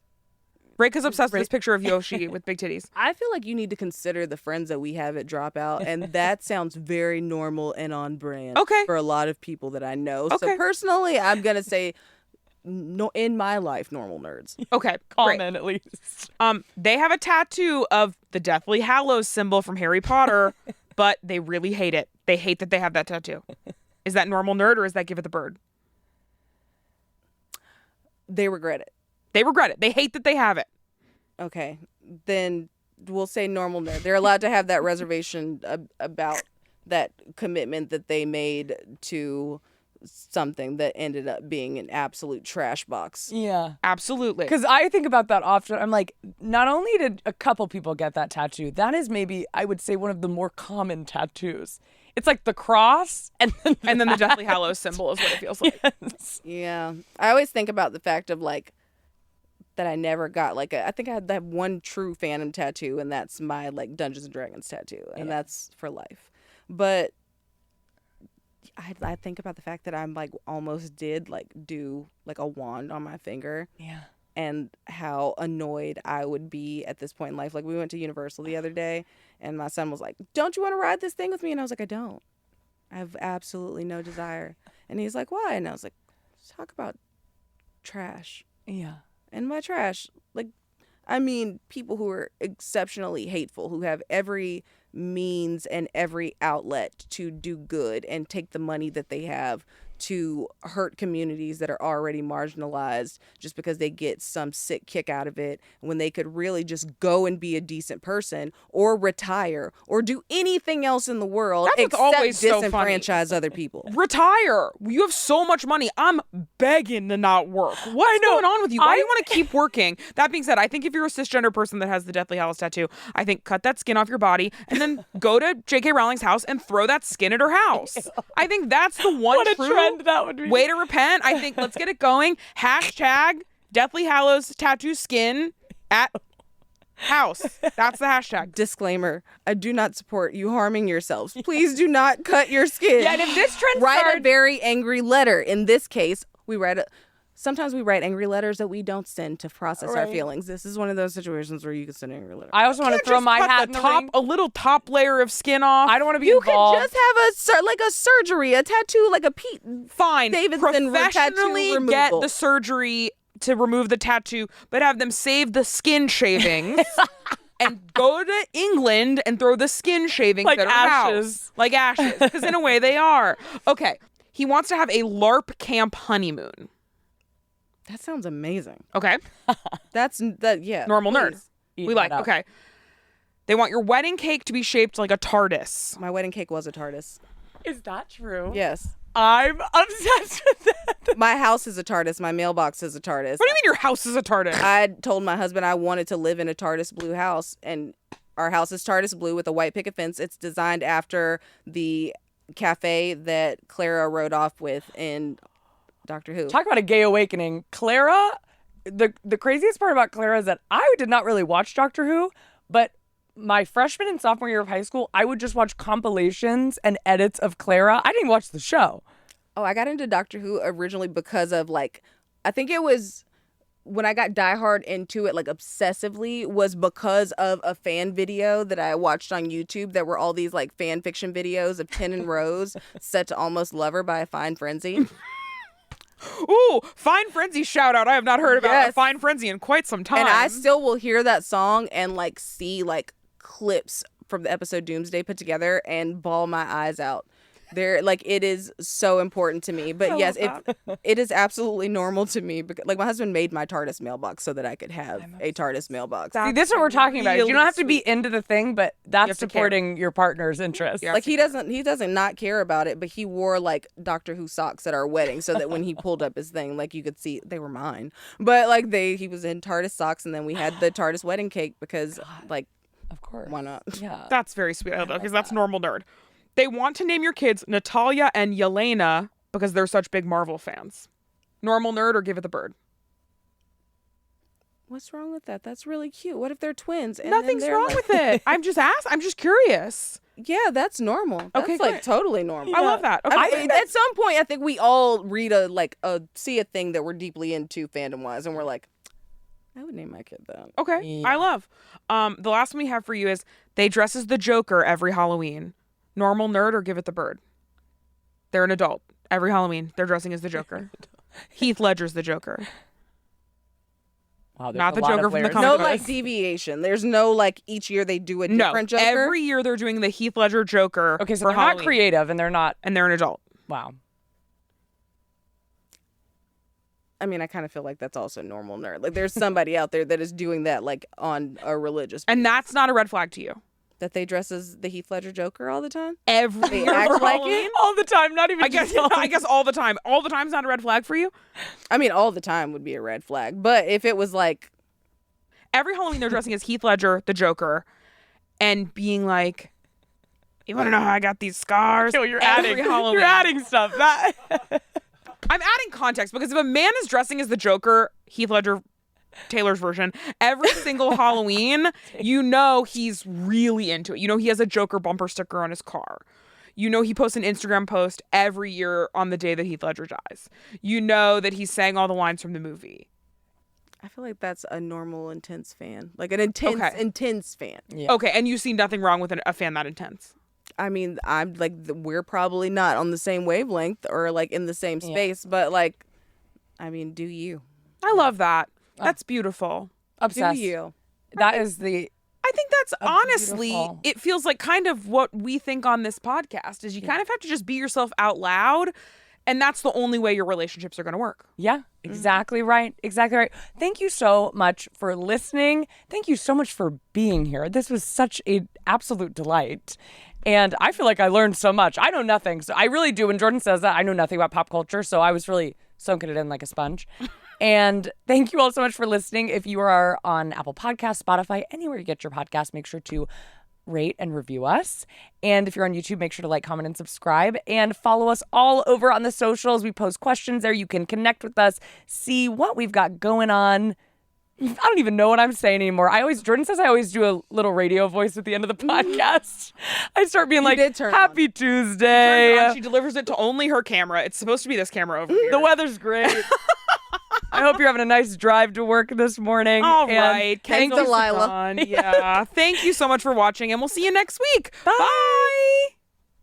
Reika's obsessed with this picture of Yoshi with big titties. I feel like you need to consider the friends that we have at Dropout, and that sounds very normal and on brand Okay. for a lot of people that I know. Okay. So personally, I'm going to say, no, in my life, normal nerds. Okay, Common, great. at least. They have a tattoo of the Deathly Hallows symbol from Harry Potter, but they really hate it. They hate that they have that tattoo. Is that normal nerd or is that give it the bird? They regret it. They regret it. They hate that they have it. Okay, then we'll say normal nerd. They're allowed to have that reservation about that commitment that they made to something that ended up being an absolute trash box. Yeah. Absolutely. Because I think about that often. I'm like, not only did a couple people get that tattoo, that is maybe, I would say, one of the more common tattoos. It's like the cross and then the Deathly Hallows symbol is what it feels like. Yes. Yeah, I always think about the fact of like that I never got I think I had that one true fandom tattoo, and that's my like Dungeons and Dragons tattoo, and that's for life. But I think about the fact that I'm like almost did like do like a wand on my finger. Yeah. And how annoyed I would be at this point in life. Like we went to Universal the other day, and my son was like, "Don't you want to ride this thing with me?" And I was like, "I don't. I have absolutely no desire." And he's like, "Why?" And I was like, "Talk about trash." Yeah. And by trash, like, I mean people who are exceptionally hateful, who have every means and every outlet to do good and take the money that they have to hurt communities that are already marginalized just because they get some sick kick out of it, when they could really just go and be a decent person or retire or do anything else in the world That's what's except always so funny. disenfranchise other people. Retire. You have so much money. I'm begging to not work. What's going on with you? Why do you want to keep working? That being said, I think if you're a cisgender person that has the Deathly Hallows tattoo, I think cut that skin off your body and then go to J.K. Rowling's house and throw that skin at her house. I think that's the one What a true trend that would be. way to repent. I think let's get it going. Hashtag Deathly Hallows tattoo skin at house. That's the hashtag. Disclaimer, I do not support you harming yourselves. Please do not cut your skin. Yeah, and if this trend write started... a very angry letter. In this case, sometimes we write angry letters that we don't send to process our Right. feelings. This is one of those situations where you can send an angry letter. I also want to throw Just my cut hat the in the top, ring. a little top layer of skin off. I don't want to be You involved. could just have a surgery, a tattoo, like a Pete. Fine. Davidson Professionally tattoo get removal. the surgery to remove the tattoo, but have them save the skin shavings and go to England and throw the skin shavings Like at her ashes. house. Like ashes. Because in a way they are. Okay. He wants to have a LARP camp honeymoon. That sounds amazing. Okay. Yeah. Normal nerd. please. Eat We that like. up. Okay. They want your wedding cake to be shaped like a TARDIS. My wedding cake was a TARDIS. Is that true? Yes. I'm obsessed with that. My house is a TARDIS. My mailbox is a TARDIS. What do you mean your house is a TARDIS? I told my husband I wanted to live in a TARDIS blue house, and our house is TARDIS blue with a white picket fence. It's designed after the cafe that Clara rode off with in Doctor Who. Talk about a gay awakening. Clara, the craziest part about Clara is that I did not really watch Doctor Who, but my freshman and sophomore year of high school, I would just watch compilations and edits of Clara. I didn't watch the show. Oh, I got into Doctor Who originally because of I think it was when I got diehard into it, like obsessively, was because of a fan video that I watched on YouTube that were all these like fan fiction videos of 10 and Rose set to Almost Lover by a Fine Frenzy. Ooh, Fine Frenzy shout out. I have not heard about Yes. a Fine Frenzy in quite some time. And I still will hear that song and like see like clips from the episode Doomsday put together and bawl my eyes out. There, like, it is so important to me. But I yes, love it is absolutely normal to me. Because, like, my husband made my TARDIS mailbox so that I could have a TARDIS mailbox. See, this is what we're talking about. You really don't have to be into the thing, but that's have to supporting your partner's interest. Yeah. Like, he doesn't not care about it, but he wore like Doctor Who socks at our wedding so that when he pulled up his thing, like, you could see they were mine. But like he was in TARDIS socks, and then we had the TARDIS wedding cake because like, Of course. why not? Yeah. That's very sweet. Because that's normal nerd. They want to name your kids Natalia and Yelena because they're such big Marvel fans. Normal nerd or give it the bird? What's wrong with that? That's really cute. What if they're twins? And then Nothing's they're wrong like- with it. I'm just curious. Yeah, that's normal. That's Okay, like great. totally normal. I love that. Okay. I mean, at some point, I think we all read see a thing that we're deeply into fandom wise, and we're like, I would name my kid that. Okay, Yeah. I love. The last one we have for you is they dress as the Joker every Halloween. Normal nerd or give it the bird? They're an adult. Every Halloween, they're dressing as the Joker. Heath Ledger's the Joker. Wow, there's Not a the lot Joker of from the layers. comic No book. like deviation. There's no like each year they do a No, different Joker. every year they're doing the Heath Ledger Joker. Okay, so for they're not Halloween, creative and they're not. and they're an adult. Wow. I mean, I kind of feel like that's also normal nerd. Like, there's somebody out there that is doing that like on a religious And that's not a red flag to you. that they dress as the Heath Ledger Joker all the time. Every They year act for like Halloween? it? All the time, not even I guess just I guess all the time. All the time's not a red flag for you. I mean, all the time would be a red flag. But if it was like, Every Halloween they're dressing as Heath Ledger, the Joker, and being like, "You want to know how I got these scars?" You're Every adding, Halloween. you're adding stuff. That I'm adding context because if a man is dressing as the Joker, Heath Ledger, Taylor's version, every single Halloween, you know he's really into it. You know he has a Joker bumper sticker on his car. You know he posts an Instagram post every year on the day that Heath Ledger dies. You know that he's saying all the lines from the movie. I feel like that's a normal intense fan, like an intense Okay. intense fan. Yeah. Okay, and you see nothing wrong with a fan that intense. I mean, I'm like, we're probably not on the same wavelength or like in the same space, but like, I mean, do you? I love that. That's beautiful. obsessed. Do you? That is the. I think that's honestly, beautiful. it feels like kind of what we think on this podcast is you kind of have to just be yourself out loud. And that's the only way your relationships are going to work. Yeah, exactly right. Exactly right. Thank you so much for listening. Thank you so much for being here. This was such an absolute delight. And I feel like I learned so much. I know nothing. So I really do. When Jordan says that, I know nothing about pop culture. So I was really soaking it in like a sponge. And thank you all so much for listening. If you are on Apple Podcasts, Spotify, anywhere you get your podcast, make sure to rate and review us. And if you're on YouTube, make sure to like, comment, and subscribe. And follow us all over on the socials. We post questions there. You can connect with us, see what we've got going on. I don't even know what I'm saying anymore. Jordan says I always do a little radio voice at the end of the podcast. I start being like, did turn Happy Tuesday. She delivers it to only her camera. It's supposed to be this camera over here. The weather's great. I hope you're having a nice drive to work this morning. All And right. Thanks, Kendall's Delilah. gone. Yeah. Thank you so much for watching, and we'll see you next week. Bye. Bye.